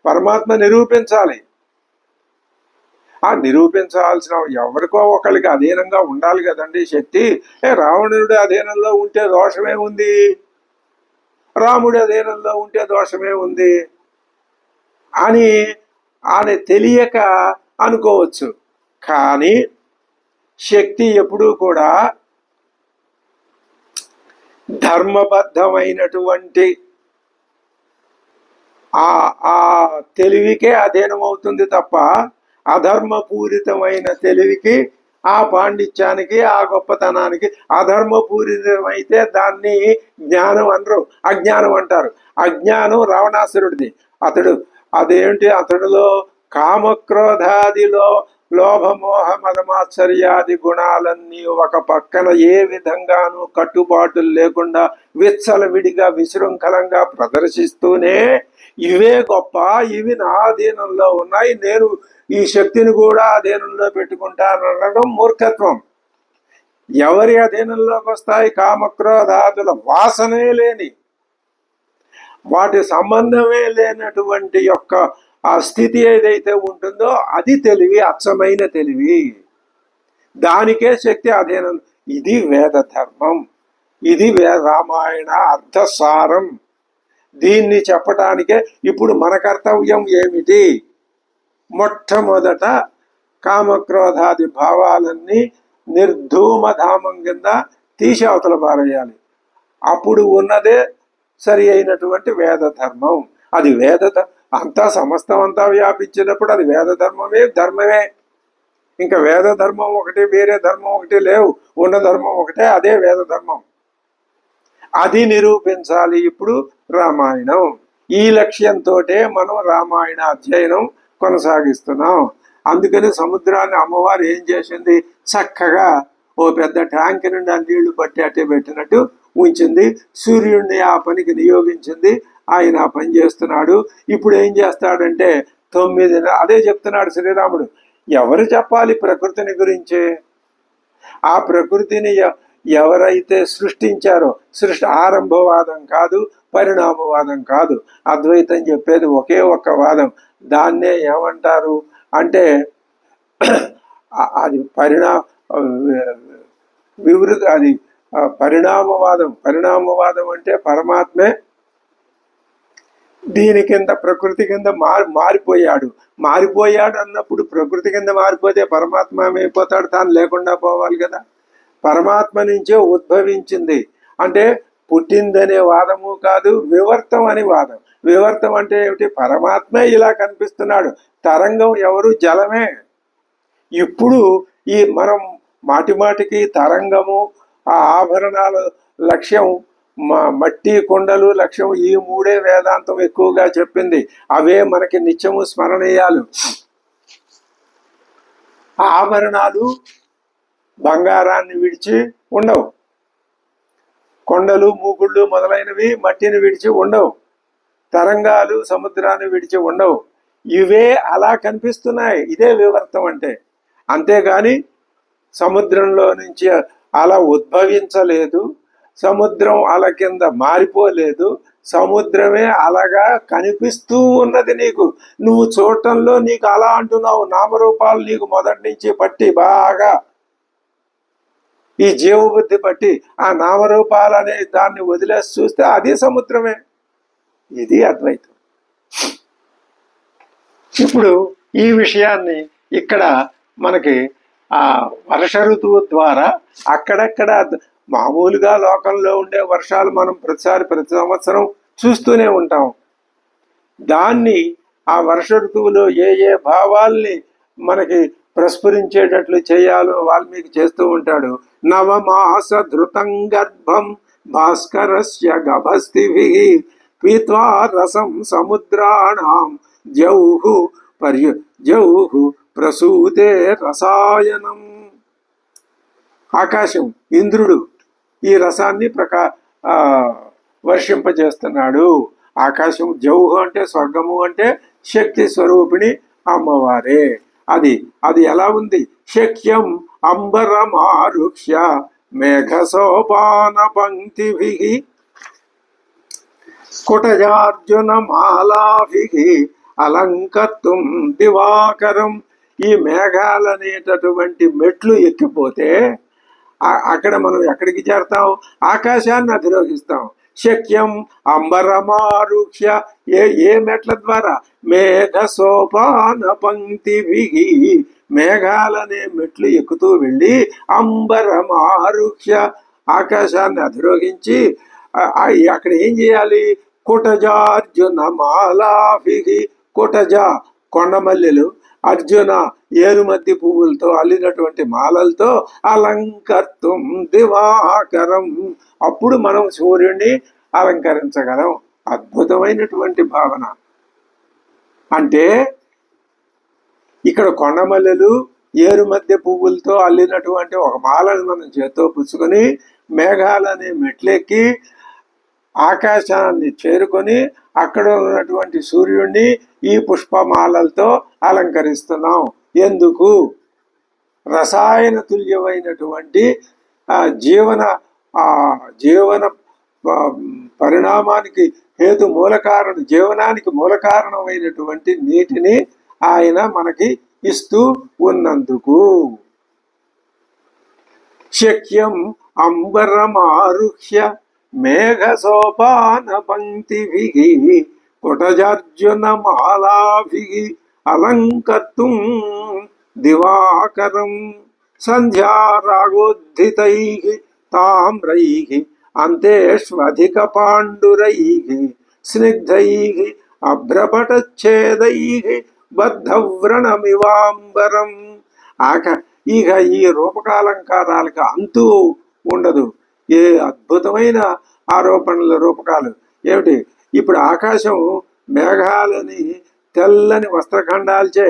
పరమాత్మ నిరూపించాలి. ఆ నిరూపించాల్సిన ఎవరికో ఒకరికి అధీనంగా ఉండాలి కదండి శక్తి. రావణుడి అధీనంలో ఉంటే దోషమే ఉంది, రాముడి అధీనంలో ఉంటే దోషమే ఉంది అని ఆయన తెలియక అనుకోవచ్చు. కానీ శక్తి ఎప్పుడూ కూడా ధర్మబద్ధమైనటువంటి ఆ తెలివికే అధీనమవుతుంది తప్ప అధర్మపూరితమైన తెలివికి, ఆ పాండిత్యానికి, ఆ గొప్పతనానికి, అధర్మపూరితమైతే దాన్ని జ్ఞానం అనరు, అజ్ఞానం అంటారు. అజ్ఞానం రావణాసురుడిది. అతడిలో కామక్రోధాదిలో లోభమోహ మదమాశ్చర్యాది గుణాలన్నీ ఒక పక్కన ఏ విధంగానూ కట్టుబాటులు లేకుండా విచ్చలవిడిగా విశృంఖలంగా ప్రదర్శిస్తూనే ఇవే గొప్ప, ఇవి నా అధీనంలో ఉన్నాయి, నేను ఈ శక్తిని కూడా అధీనంలో పెట్టుకుంటానడం మూర్ఖత్వం. ఎవరి అధీనంలోకి వస్తాయి? కామక్రోధాదుల వాసనే లేని, వాటి సంబంధమే లేనటువంటి యొక్క ఆ స్థితి ఏదైతే ఉంటుందో అది తెలివి, అచ్చమైన తెలివి. దానికే శక్తి అధీనం. ఇది వేద ధర్మం, ఇది రామాయణ అర్థసారం. దీన్ని చెప్పటానికే ఇప్పుడు మన కర్తవ్యం ఏమిటి? మొట్టమొదట కామక్రోధాది భావాలన్నీ నిర్ధూమధామం కింద తీసి అవతల పారేయాలి. అప్పుడు ఉన్నదే సరి అయినటువంటి వేద ధర్మం. అది అంతా సమస్తం అంతా వ్యాపించినప్పుడు అది వేద ధర్మమే. ఇంకా వేద ధర్మం ఒకటి, వేరే ధర్మం ఒకటి లేవు. ఉన్న ధర్మం ఒకటే, అదే వేద ధర్మం. అది నిరూపించాలి ఇప్పుడు రామాయణం. ఈ లక్ష్యంతో మనం రామాయణ అధ్యయనం కొనసాగిస్తున్నాం. అందుకని సముద్రాన్ని అమ్మవారు ఏం చేసింది? చక్కగా ఓ పెద్ద ట్యాంక్ నుండి ఆ నీళ్లు పట్టి అట్టే పెట్టినట్టు ఉంచింది. సూర్యుడిని ఆ పనికి నియోగించింది. ఆయన ఆ పని చేస్తున్నాడు. ఇప్పుడు ఏం చేస్తాడంటే 9, అదే చెప్తున్నాడు శ్రీరాముడు. ఎవరు చెప్పాలి ప్రకృతిని గురించి? ఆ ప్రకృతిని ఎవరైతే సృష్టించారో, సృష్టి ఆరంభవాదం కాదు, పరిణామవాదం కాదు. అద్వైతం చెప్పేది ఒకే ఒక్క వాదం. దాన్నే ఏమంటారు అంటే అది అది పరిణామవాదం. పరిణామవాదం అంటే పరమాత్మే దీని కింద, ప్రకృతి కింద మారిపోయాడు అన్నప్పుడు ప్రకృతి కింద మారిపోతే పరమాత్మ ఏమైపోతాడు? తాను లేకుండా పోవాలి కదా. పరమాత్మ నుంచే ఉద్భవించింది అంటే పుట్టిందనే వాదము కాదు, వివర్తం అని వాదం. వివర్తం అంటే ఏమిటి? పరమాత్మే ఇలా కనిపిస్తున్నాడు. తరంగం ఎవరు? జలమే. ఇప్పుడు ఈ మనం మాటిమాటికి తరంగము, ఆ ఆభరణాల లక్ష్యం, మట్టి కుండలు లక్ష్యం, ఈ మూడే వేదాంతం ఎక్కువగా చెప్పింది. అవే మనకి నిత్యము స్మరణీయాలు. ఆభరణాలు బంగారాన్ని విడిచి ఉండవు, కొండలు మూగుళ్ళు మొదలైనవి మట్టిని విడిచి ఉండవు, తరంగాలు సముద్రాన్ని విడిచి ఉండవు. ఇవే అలా కనిపిస్తున్నాయి. ఇదే వివర్తం అంటే. అంతేగాని సముద్రంలో నుంచి అలా ఉద్భవించలేదు, సముద్రం అల కింద మారిపోలేదు, సముద్రమే అలాగా కనిపిస్తూ ఉన్నది నీకు. నువ్వు చూడటంలో నీకు అలా అంటున్నావు. నామరూపాలు నీకు మొదటి నుంచి పట్టి బాగా ఈ జీవబుద్ధి బట్టి ఆ నామరూపాలనే దాన్ని వదిలేసి చూస్తే అది సముద్రమే. ఇది అద్వైతం. ఇప్పుడు ఈ విషయాన్ని ఇక్కడ మనకి ఆ వర్ష ఋతువు ద్వారా అక్కడక్కడ మామూలుగా లోకంలో ఉండే వర్షాలు మనం ప్రతి సంవత్సరం చూస్తూనే ఉంటాం. దాన్ని ఆ వర్ష ఋతువులో ఏ ఏ భావాల్ని మనకి ప్రస్ఫురించేటట్లు చేయాలో వాల్మీకి చేస్తూ ఉంటాడు. నవమాస ధృతం గర్భం భాస్కరస్య గభస్తిభిః పీత్వా రసం సముద్రాణం జౌహు జౌహు ప్రసూతే రసాయనం. ఆకాశం, ఇంద్రుడు ఈ రసాన్ని వర్షింపజేస్తున్నాడు. ఆకాశం, జౌహు అంటే స్వర్గము అంటే శక్తి స్వరూపిణి అమ్మవారే. అది ఎలా ఉంది? శక్యం అంబరమారుక్ష్య మేఘసోపాన పంక్తిభిః కుటజార్జున మాలాభిః అలంకర్తుం దివాకరం. ఈ మేఘాలనేటటువంటి మెట్లు ఎక్కిపోతే అక్కడ మనం ఎక్కడికి చేరతాం? ఆకాశాన్ని అధిరోహిస్తాం. శక్యం అంబరమారుక్ష్య ఏ మెట్ల ద్వారా? మేఘ సోపాన పంక్తిభిః. మేఘాలనే మెట్లు ఎక్కుతూ వెళ్ళి అంబరమారుక్ష్య ఆకాశాన్ని అధిరోహించి అక్కడ ఏం చేయాలి? కుటజార్జున మాలాభిః. కుటజ కొండమల్లెలు, అర్జున ఏరుమద్ది పువ్వులతో అల్లినటువంటి మాలలతో అలంకర్తుం దివాకరం. అప్పుడు మనం సూర్యుడిని అలంకరించగలం. అద్భుతమైనటువంటి భావన. అంటే ఇక్కడ కొండమల్లెలు ఏరు మధ్య పువ్వులతో అల్లినటువంటి ఒక మాలను మనం చేత్తో పుచ్చుకొని మేఘాలనే మెట్లెక్కి ఆకాశాన్ని చేరుకొని అక్కడ ఉన్నటువంటి సూర్యుడిని ఈ పుష్పమాలలతో అలంకరిస్తున్నాం. ఎందుకు? రసాయన తుల్యమైనటువంటి జీవన పరిణామానికి హేతు మూల కారణం, జీవనానికి మూల కారణమైనటువంటి నీటిని ఆయన మనకి ఇస్తూ ఉన్నందుకు. శక్యం అంబరమారుహ్య మేఘ సోపాన పంక్తిభిః కుటజార్జున మాలాభిః అలంకర్తుం దివాకరం సంధ్యారాగోద్ధితైః తామ్రైః అంతేష్వధిక పాండురైః స్నిగ్ధైః అభ్రపటచ్ఛేదైః బద్ధవ్రణమివాంబరం. ఇక ఈ రూపకాలంకారాలకు అంతు ఉండదు. ఏ అద్భుతమైన ఆరోపణల రూపకాలు ఏమిటి? ఇప్పుడు ఆకాశం మేఘాలని తెల్లని వస్త్రఖండాలచే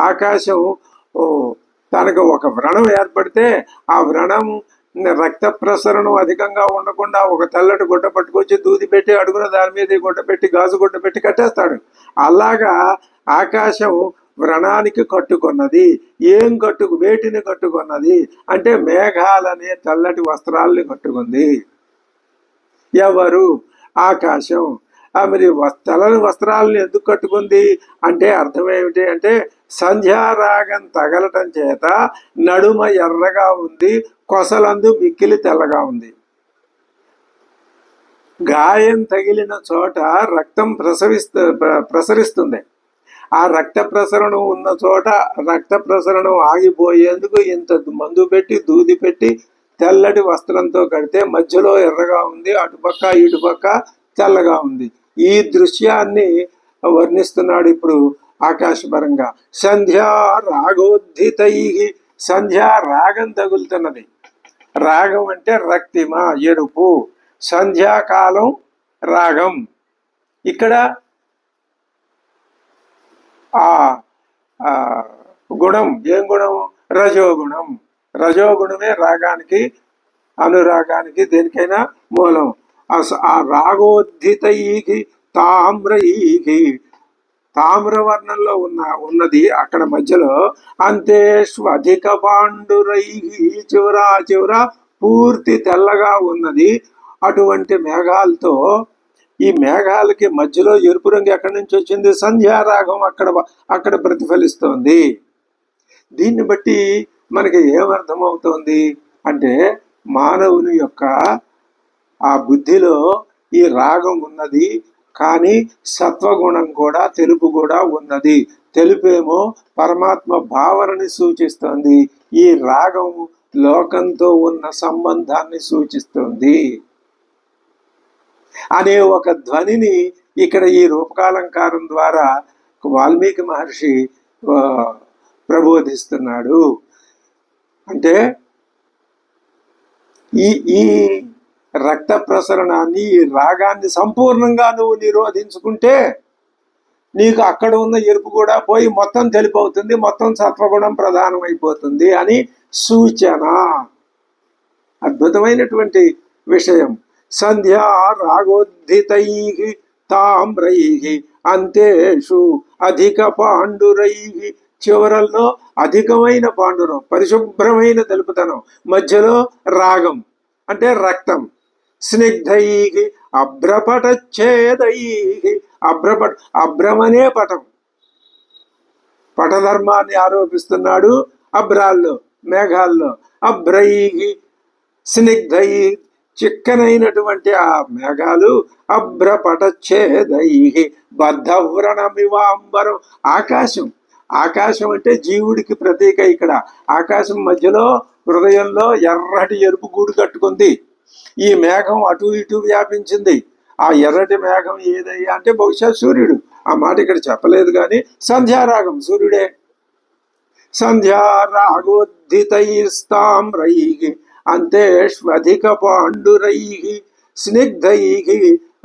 ఆకాశం తనకు ఒక వ్రణం ఏర్పడితే ఆ వ్రణం రక్త ప్రసరణం అధికంగా ఉండకుండా ఒక తెల్లటి గుడ్డ పట్టుకొచ్చి దూది పెట్టి అడుగున దాని మీద గుడ్డ పెట్టి గాజు గుడ్డ పెట్టి కట్టేస్తాడు. అలాగా ఆకాశం వ్రణానికి కట్టుకున్నది. వేటిని కట్టుకున్నది అంటే మేఘాలనే తెల్లటి వస్త్రాలని కట్టుకుంది. ఎవరు? ఆకాశం. మరి తెల్లని వస్త్రాలను ఎందుకు కట్టుకుంది అంటే అర్థం ఏమిటి అంటే సంధ్యారాగం తగలటం చేత నడుమ ఎర్రగా ఉంది, కొసలందు మిక్కిలి తెల్లగా ఉంది. గాయం తగిలిన చోట రక్తం ప్రసరిస్తుంది. ఆ రక్త ప్రసరణం ఉన్న చోట రక్త ప్రసరణం ఆగిపోయేందుకు ఇంత మందు పెట్టి దూది పెట్టి తెల్లటి వస్త్రంతో కడితే మధ్యలో ఎర్రగా ఉంది, అటుపక్క ఇటుపక్క తెల్లగా ఉంది. ఈ దృశ్యాన్ని వర్ణిస్తున్నాడు ఇప్పుడు ఆకాశపరంగా. సంధ్యా రాగోద్ధితై. సంధ్యా రాగం తగులుతున్నది. రాగం అంటే రక్తిమ, ఎరుపు. సంధ్యాకాలం రాగం. ఇక్కడ ఆ గుణం ఏం గుణం? రజోగుణం. రజోగుణమే రాగానికి అనురాగానికి దేనికైనా మూలం. ఆ రాగోద్ధితైకి తామ్రైకి. తామ్రవర్ణంలో ఉన్నది అక్కడ మధ్యలో అంతేష్వధిక పాండురై చివర పూర్తి తెల్లగా ఉన్నది. అటువంటి మేఘాలతో ఈ మేఘాలకి మధ్యలో ఎరుపు రంగు ఎక్కడి నుంచి వచ్చింది? సంధ్యారాగం అక్కడ ప్రతిఫలిస్తోంది. దీన్ని బట్టి మనకి ఏమర్థమవుతోంది అంటే మానవుని యొక్క ఆ బుద్ధిలో ఈ రాగం ఉన్నది, కానీ సత్వగుణం కూడా తెలుపు కూడా ఉన్నది. తెలుపేమో పరమాత్మ భావనని సూచిస్తుంది, ఈ రాగం లోకంతో ఉన్న సంబంధాన్ని సూచిస్తుంది అనే ఒక ధ్వనిని ఇక్కడ ఈ రూపకాలంకారం ద్వారా వాల్మీకి మహర్షి ప్రబోధిస్తున్నాడు. అంటే ఈ రక్త ప్రసరణాన్ని, ఈ రాగాన్ని సంపూర్ణంగా నువ్వు నిరోధించుకుంటే నీకు అక్కడ ఉన్న ఎరుపు కూడా పోయి మొత్తం తెలుపు అవుతుంది, మొత్తం సత్వగుణం ప్రధానమైపోతుంది అని సూచన. అద్భుతమైనటువంటి విషయం. సంధ్యా రాగోద్ధితై తామ్రై అంతేషు అధిక పాండురై, చివరల్లో అధికమైన పాండురం, పరిశుభ్రమైన తెలుపుతనం, మధ్యలో రాగం అంటే రక్తం, స్నిగ్ధై అభ్రపటచ్ఛేదై, అభ్రమనే పటం, పటధర్మాన్ని ఆరోపిస్తున్నాడు అభ్రాల్లో, మేఘాల్లో. అభ్రై స్నిగ్ధై, చిక్కనైనటువంటి ఆ మేఘాలు. అభ్రపటచ్ఛేదై బద్ధవ్రణమివాంబరం, ఆకాశం. ఆకాశం అంటే జీవుడికి ప్రతీక. ఇక్కడ ఆకాశం మధ్యలో హృదయంలో ఎర్రటి ఎరుపు గూడు కట్టుకుంది. ఈ మేఘం అటు ఇటు వ్యాపించింది. ఆ ఎర్రటి మేఘం ఏదయ్యా అంటే బహుశా సూర్యుడు. ఆ మాట ఇక్కడ చెప్పలేదు, కానీ సంధ్యారాగం సూర్యుడే. సంధ్యారాగోద్ధితైస్తామ్రై అంతేష్వధిక పాండురై స్నిగ్ధై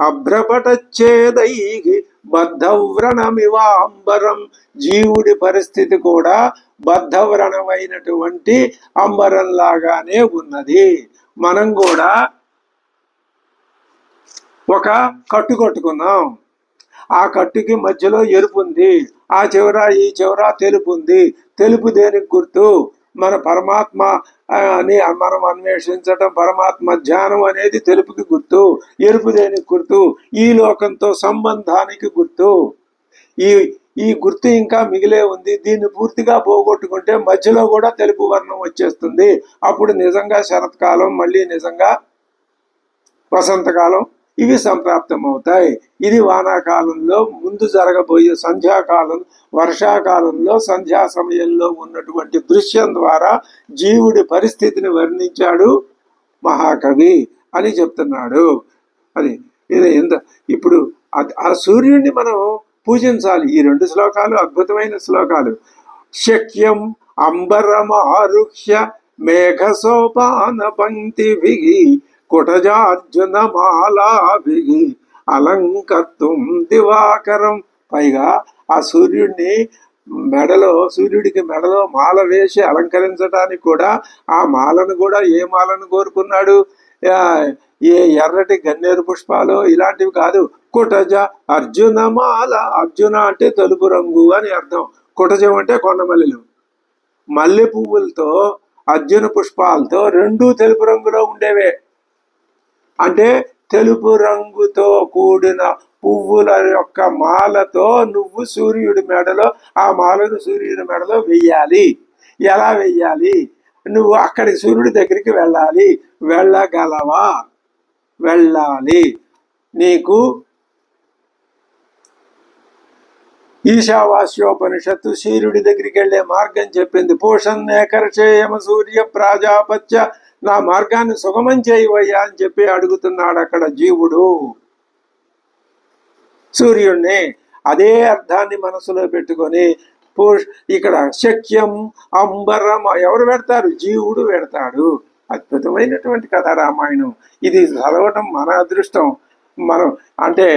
అభ్రపటచ్ఛేదై బద్ధవ్రణమివాంబరం. జీవుడి పరిస్థితి కూడా బద్ధవ్రణమైనటువంటి అంబరంలాగానే ఉన్నది. మనం కూడా ఒక కట్టు కట్టుకున్నాం. ఆ కట్టుకి మధ్యలో ఎరుపు ఉంది, ఆ చివర ఈ చివర తెలుపు ఉంది. తెలుపు దేనికి గుర్తు? మన పరమాత్మ అని మనం అన్వేషించటం, పరమాత్మ ధ్యానం అనేది తెలుపుకి గుర్తు. ఎరుపు దేనికి గుర్తు? ఈ లోకంతో సంబంధానికి గుర్తు. ఈ గుర్తు ఇంకా మిగిలే ఉంది. దీన్ని పూర్తిగా పోగొట్టుకుంటే మధ్యలో కూడా తెలుపు వర్ణం వచ్చేస్తుంది. అప్పుడు నిజంగా శరత్కాలం, మళ్ళీ నిజంగా వసంతకాలం ఇవి సంప్రాప్తం అవుతాయి. ఇది వానాకాలంలో ముందు జరగబోయే సంధ్యాకాలం, వర్షాకాలంలో సంధ్యా సమయంలో ఉన్నటువంటి దృశ్యం ద్వారా జీవుడి పరిస్థితిని వర్ణించాడు మహాకవి అని చెప్తున్నాడు. అది ఇప్పుడు ఆ సూర్యుడిని మనం పూజించాలి. ఈ రెండు శ్లోకాలు అద్భుతమైన శ్లోకాలు. శక్యం అంబరమారుహ్య మేఘసోపాన పంక్తిభిః కుటజార్జునమాలాభిః అలంకర్తుం దివాకరం. పైగా ఆ సూర్యుడికి మెడలో మాల వేసి అలంకరించడానికి కూడా ఆ మాలను కూడా ఏ మాలను కోరుకున్నాడు? ఏ ఎర్రటి గన్నేరు పుష్పాలు ఇలాంటివి కాదు. కుటజ అర్జునమాల. అర్జున అంటే తెలుపు రంగు అని అర్థం. కుటజం అంటే కొండమల్లెలు. మల్లె పువ్వులతో, అర్జున పుష్పాలతో రెండూ తెలుపు రంగులో ఉండేవే. అంటే తెలుపు రంగుతో కూడిన పువ్వుల యొక్క మాలతో నువ్వు సూర్యుడి మెడలో, ఆ మాలను సూర్యుడి మెడలో వెయ్యాలి. ఎలా వెయ్యాలి? నువ్వు అక్కడి సూర్యుడి దగ్గరికి వెళ్ళాలి. వెళ్ళగలవా? వెళ్ళాలి. నీకు ఈశావాస్యోపనిషత్తు సూర్యుడి దగ్గరికి వెళ్లే మార్గం చెప్పింది. పోషన్నేకర్షేయమ సూర్య ప్రాజాపత్య, నా మార్గాన్ని సుగమం చేయవయ్యా అని చెప్పి అడుగుతున్నాడు అక్కడ జీవుడు సూర్యుడిని. అదే అర్థాన్ని మనసులో పెట్టుకొని ఇక్కడ శక్యం అంబరం ఎవరు పెడతారు? జీవుడు పెడతాడు. అద్భుతమైనటువంటి కథ రామాయణం. ఇది చదవటం మన అదృష్టం. మనం అంటే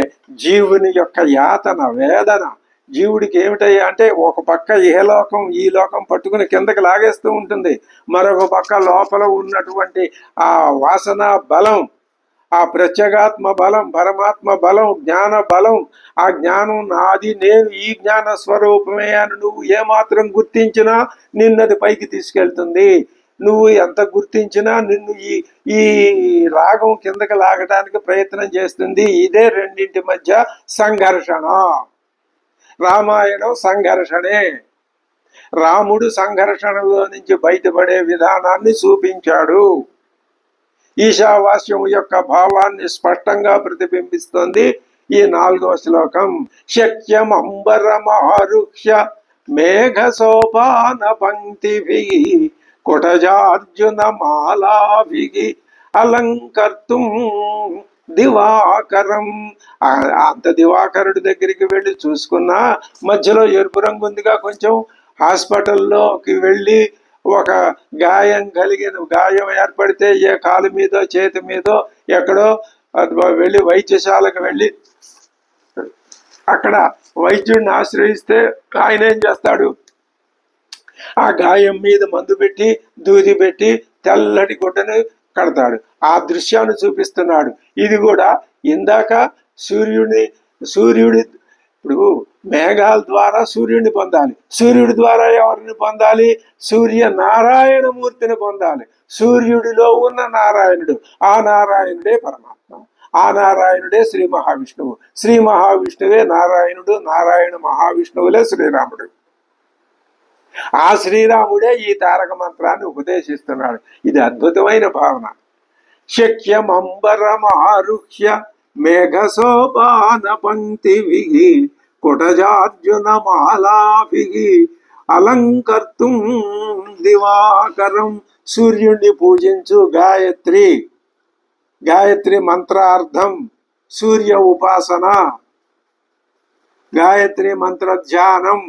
జీవుని యొక్క యాతన, వేదన. జీవుడికి ఏమిటయ్యా అంటే ఒక పక్క లోకం ఈ లోకం పట్టుకుని కిందకి లాగేస్తూ ఉంటుంది, మరొక పక్క లోపల ఉన్నటువంటి ఆ వాసన బలం, ఆ ప్రత్యేగాత్మ బలం, పరమాత్మ బలం, జ్ఞాన బలం, ఆ జ్ఞానం నాది, నేను ఈ జ్ఞాన స్వరూపమే అని నువ్వు ఏమాత్రం గుర్తించినా నిన్నది పైకి తీసుకెళ్తుంది. నువ్వు ఎంత గుర్తించినా నిన్ను ఈ రాగం కిందకి లాగడానికి ప్రయత్నం చేస్తుంది. ఇదే రెండింటి మధ్య సంఘర్షణ. రామాయణం సంఘర్షణే. రాముడు సంఘర్షణలో నుంచి బయటపడే విధానాన్ని చూపించాడు. ఈశావాస్యం యొక్క భావాన్ని స్పష్టంగా ప్రతిబింబిస్తోంది ఈ 4వ శ్లోకం. శక్యం అంబరమారుహ్య మేఘ సోపాన పంక్తిభిః కుటజార్జున మాలాభిః అలంకర్తుం దివాకరం. అంత దివాకరుడి దగ్గరికి వెళ్ళి చూసుకున్నా మధ్యలో ఎరుపు రంగు ఉందిగా, కొంచెం హాస్పిటల్లోకి వెళ్ళి ఒక గాయం ఏర్పడితే ఏ కాలు మీదో చేతి మీదో ఎక్కడో వెళ్ళి వైద్యశాలకు వెళ్ళి అక్కడ వైద్యుడిని ఆశ్రయిస్తే ఆయన ఏం చేస్తాడు, ఆ గాయం మీద మందు పెట్టి దూది పెట్టి తెల్లటి గుడ్డను కడతాడు. ఆ దృశ్యాన్ని చూపిస్తున్నాడు. ఇది కూడా ఇందాక సూర్యుడి ఇప్పుడు మేఘాల ద్వారా సూర్యుడిని పొందాలి, సూర్యుడి ద్వారా ఎవరిని పొందాలి, సూర్య నారాయణమూర్తిని పొందాలి. సూర్యుడిలో ఉన్న నారాయణుడు, ఆ నారాయణుడే పరమాత్మ, ఆ నారాయణుడే శ్రీ మహావిష్ణువు, శ్రీ మహావిష్ణువే నారాయణుడు, నారాయణ మహావిష్ణువులే శ్రీరాముడు. ఆ శ్రీరాముడే ఈ తారక మంత్రాన్ని ఉపదేశిస్తున్నాడు. ఇది అద్భుతమైన భావన. శక్యమంబరమారుహ్య మేఘ సోపాన పంక్తిభిః కుటజార్జున మాలాభిః అలంకర్తుం దివాకరం. సూర్యుడిని పూజించు గాయత్రి. గాయత్రి మంత్రార్థం సూర్య ఉపాసన, గాయత్రి మంత్ర ధ్యానం.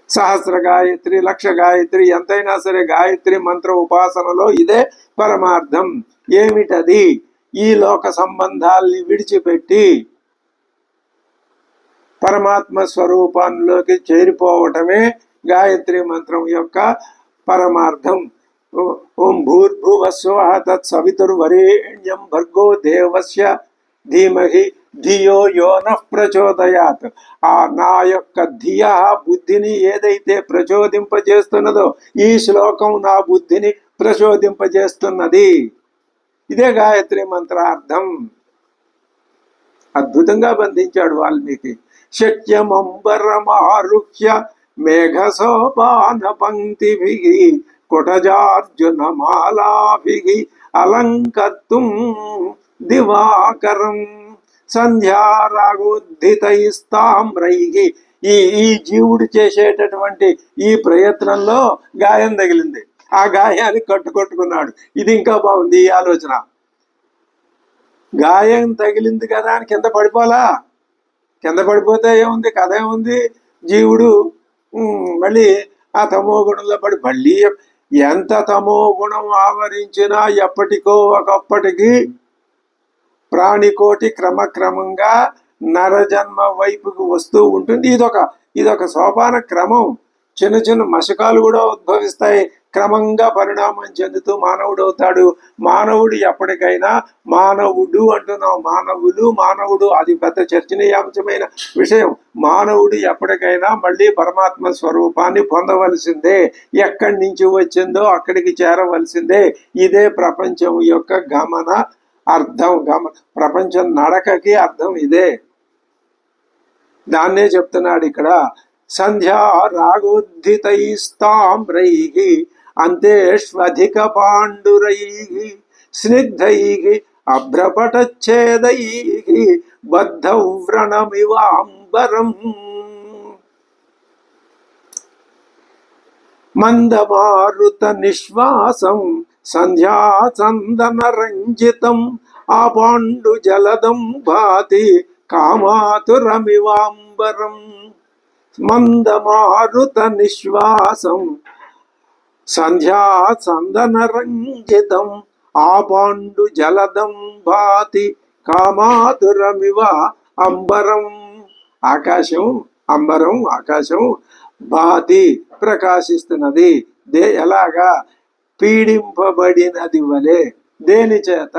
సహస్ర గాయత్రి, లక్ష గాయత్రి, ఎంతైనా సరే గాయత్రి మంత్ర ఉపాసనలో ఇదే పరమార్థం. ఏమిటది? ఈ లోక సంబంధాల్ని విడిచిపెట్టి పరమాత్మ స్వరూపాల్లోకి చేరిపోవటమే గాయత్రి మంత్రం యొక్క పరమార్థం. ఓం భూర్భువస్వః తత్సవితుర్వరేణ్యం భర్గో దేవస్య ధీమహి ధియో యో నః ప్రచోదయాత్. ఆ నా యొక్క ధియ బుద్ధిని ఏదైతే ప్రచోదింపజేస్తున్నదో ఈ శ్లోకం నా బుద్ధిని ప్రచోదింపజేస్తున్నది. ఇదే గాయత్రి మంత్రార్థం. అద్భుతంగా బంధించాడు వాల్మీకి. శక్యమంబరమారుహ్య మేఘ సోపాన పంక్తిభిః కుటజార్జున మాలాభిః అలంకర్తుం దివాకరం సంధ్యారాగోద్ధితైస్తామ్రైః. ఈ జీవుడు చేసేటటువంటి ఈ ప్రయత్నంలో గాయం తగిలింది. ఆ గాయాన్ని కట్టుకొట్టుకున్నాడు. ఇది ఇంకా బాగుంది ఈ ఆలోచన. గాయం తగిలింది కదా అని కింద పడిపోలా. కింద పడిపోతే ఏముంది, కథ ఏముంది? జీవుడు మళ్ళీ ఆ తమో గుణంలో పడి మళ్ళీ ఎంత తమో గుణం ఆవరించినా ఎప్పటికో ఒకప్పటికి ప్రాణికోటి క్రమక్రమంగా నరజన్మ వైపుకు వస్తూ ఉంటుంది. ఇదొక సోపాన క్రమం. చిన్న చిన్న మశకాలు కూడా ఉద్భవిస్తాయి. క్రమంగా పరిణామం చెందుతూ మానవుడు అవుతాడు. మానవుడు ఎప్పటికైనా మానవుడు అంటున్నాం, మానవుడు అది పెద్ద చర్చనీయాంశమైన విషయం. మానవుడు ఎప్పటికైనా మళ్ళీ పరమాత్మ స్వరూపాన్ని పొందవలసిందే. ఎక్కడి నుంచి వచ్చిందో అక్కడికి చేరవలసిందే. ఇదే ప్రపంచం యొక్క గమన అర్థం. ప్రపంచం నడకకి అర్థం ఇదే. దాన్నే చెప్తున్నాడు ఇక్కడ. సంధ్యా రాగోద్ధితైస్తామ్రైః అంతేష్వధిక పాండురైః స్నిగ్ధైః అభ్రపటచ్ఛేదైః బద్ధవ్రణమివాంబరం మందమారుత నిశ్వాసం సంధ్యా చందన రంజితం ఆ పాండు జలదం భాతి కామాతురమివాంబరం. మందమారుత నిశ్వాసం సంధ్యా చందన రంజితం ఆ పాండు జలదం భాతి కామాతురమివ అంబరం. ఆకాశం, అంబరం, ఆకాశం భాతి ప్రకాశిస్తున్నది. ఎలాగా? పీడింపబడినది వలె. దేని చేత?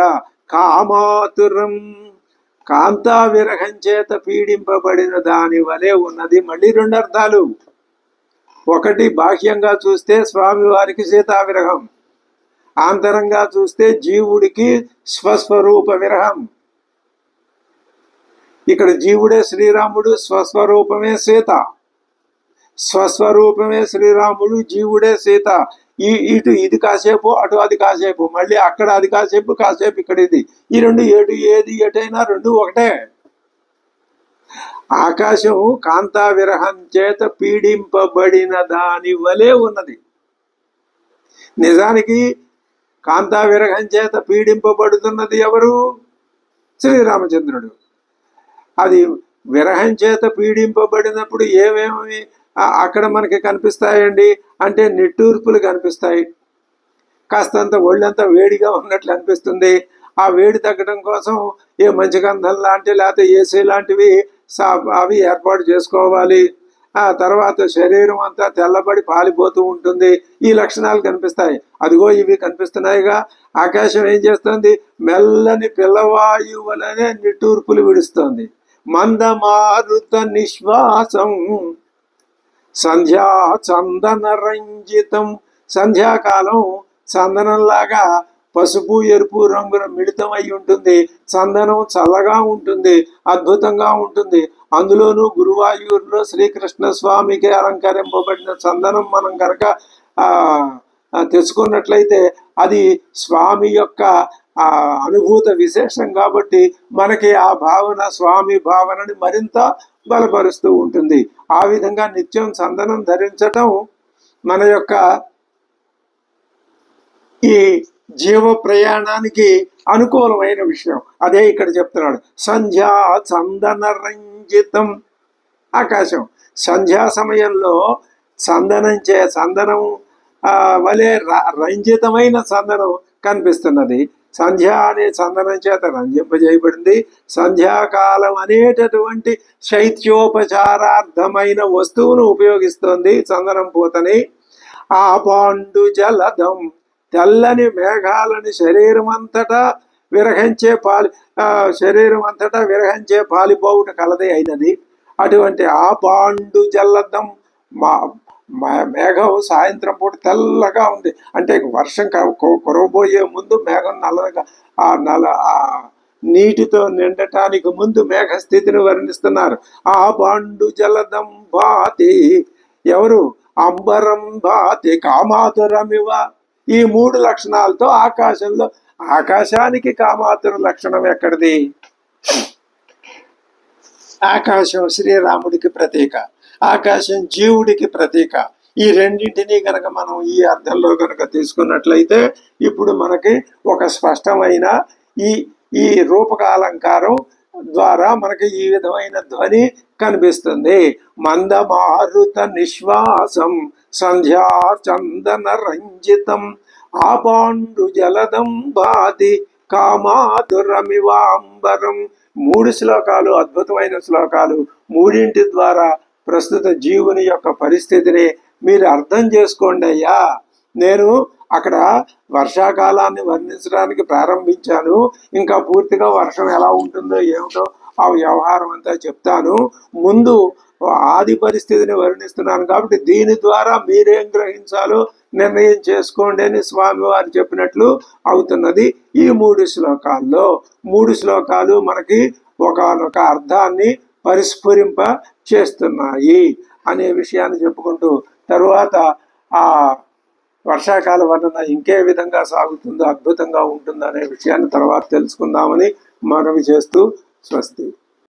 కామాతురం, కాంతా విరహం చేత పీడింపబడిన దాని వలె ఉన్నది. మళ్ళీ రెండు అర్థాలు. ఒకటి బాహ్యంగా చూస్తే స్వామివారికి సీతా విరహం, ఆంతరంగా చూస్తే జీవుడికి స్వస్వరూప విరహం. ఇక్కడ జీవుడే శ్రీరాముడు, స్వస్వరూపమే సీత. స్వస్వరూపమే శ్రీరాముడు, జీవుడే సీత. ఇటు ఇది కాసేపు, అటు అది కాసేపు, మళ్ళీ అక్కడ అది కాసేపు, కాసేపు ఇక్కడ ఇది. ఈ రెండు ఎటైనా రెండు ఒకటే. ఆకాశం కాంతా విరహం చేత పీడింపబడిన దాని వలె ఉన్నది. నిజానికి కాంతా విరహం చేత పీడింపబడుతున్నది ఎవరు? శ్రీరామచంద్రుడు. అది విరహం చేత పీడింపబడినప్పుడు ఏమేమి అక్కడ మనకి కనిపిస్తాయండి అంటే నిట్టూర్పులు కనిపిస్తాయి. కాస్తంత ఒళ్ళంతా వేడిగా ఉన్నట్లు అనిపిస్తుంది. ఆ వేడి తగ్గడం కోసం ఏ మంచి గంధం లాంటి లేకపోతే ఏసీ లాంటివి అవి ఏర్పాటు చేసుకోవాలి. ఆ తర్వాత శరీరం అంతా తెల్లబడి పాలిపోతూ ఉంటుంది. ఈ లక్షణాలు కనిపిస్తాయి. అదిగో ఇవి కనిపిస్తున్నాయిగా. ఆకాశం ఏం చేస్తుంది? మెల్లని పిల్లవాయువులనే నిట్టూర్పులు విడుస్తోంది. మందమారుత నిశ్వాసం సంధ్యా చందన రంజితం. సంధ్యాకాలం చందనంలాగా పసుపు ఎరుపు రంగున మిళితమై ఉంటుంది. చందనం చల్లగా ఉంటుంది, అద్భుతంగా ఉంటుంది. అందులోనూ గురువాయూరులో శ్రీకృష్ణ స్వామికి అలంకరింపబడిన చందనం మనం కనుక తెచ్చుకున్నట్లయితే అది స్వామి యొక్క అనుభూత విశేషం కాబట్టి మనకి ఆ భావన, స్వామి భావనని మరింత బలపరుస్తూ ఉంటుంది. ఆ విధంగా నిత్యం చందనం ధరించటం మన యొక్క ఈ జీవ ప్రయాణానికి అనుకూలమైన విషయం. అదే ఇక్కడ చెప్తున్నాడు. సంధ్యా చందన రంజితం. ఆకాశం సంధ్యా సమయంలో చందనం వలె రంజితమైన చందనం కనిపిస్తున్నది. సంధ్య అనే చందనం చేత రంజింపజేయబడింది. సంధ్యాకాలం అనేటటువంటి శైత్యోపచారార్థమైన వస్తువును ఉపయోగిస్తోంది చందనం పూతని. ఆ పాండు జలదం, తెల్లని మేఘాలని శరీరం అంతటా విరహించే పాలిపోవుట కలదే అయినది. అటువంటి ఆ పాండు జలదం మేఘం సాయంత్రం పూట తెల్లగా ఉంది. అంటే వర్షం కురవబోయే ముందు మేఘం నల్లగా నీటితో నిండటానికి ముందు మేఘ స్థితిని వర్ణిస్తున్నారు. ఆ పాండు జలదం భాతి. ఎవరు? అంబరం భాతి కామాతురమివ. ఈ మూడు లక్షణాలతో ఆకాశంలో, ఆకాశానికి కామాతుర లక్షణం ఎక్కడిది? ఆకాశం శ్రీరాముడికి ప్రతీక, ఆకాశం జీవుడికి ప్రతీక. ఈ రెండింటినీ గనక మనం ఈ అర్థంలో గనక తీసుకున్నట్లయితే ఇప్పుడు మనకి ఒక స్పష్టమైన ఈ రూపకాలంకారం ద్వారా మనకి ఈ విధమైన ధ్వని కనిపిస్తుంది. మందమారుత నిశ్వాసం సంధ్యా చందన రంజితం ఆపాండు జలదం భాతి కామాతురమివాంబరం. 3 శ్లోకాలు అద్భుతమైన శ్లోకాలు. మూడింటి ద్వారా ప్రస్తుత జీవుని యొక్క పరిస్థితిని మీరు అర్థం చేసుకోండి అయ్యా. నేను అక్కడ వర్షాకాలాన్ని వర్ణించడానికి ప్రారంభించాను. ఇంకా పూర్తిగా వర్షం ఎలా ఉంటుందో ఏమిటో ఆ వ్యవహారం అంతా చెప్తాను. ముందు ఆది పరిస్థితిని వర్ణిస్తున్నాను కాబట్టి దీని ద్వారా మీరేం గ్రహించాలో నిర్ణయం చేసుకోండి అని స్వామివారు చెప్పినట్లు అవుతున్నది. ఈ 3 శ్లోకాల్లో 3 శ్లోకాలు మనకి ఒకానొక అర్థాన్ని పరిస్ఫురింప చేస్తున్నాయి అనే విషయాన్ని చెప్పుకుంటూ తరువాత ఆ వర్షాకాల వర్ణన ఇంకే విధంగా సాగుతుందో, అద్భుతంగా ఉంటుందో అనే విషయాన్ని తర్వాత తెలుసుకుందామని మనవి చేస్తూ స్వస్తి.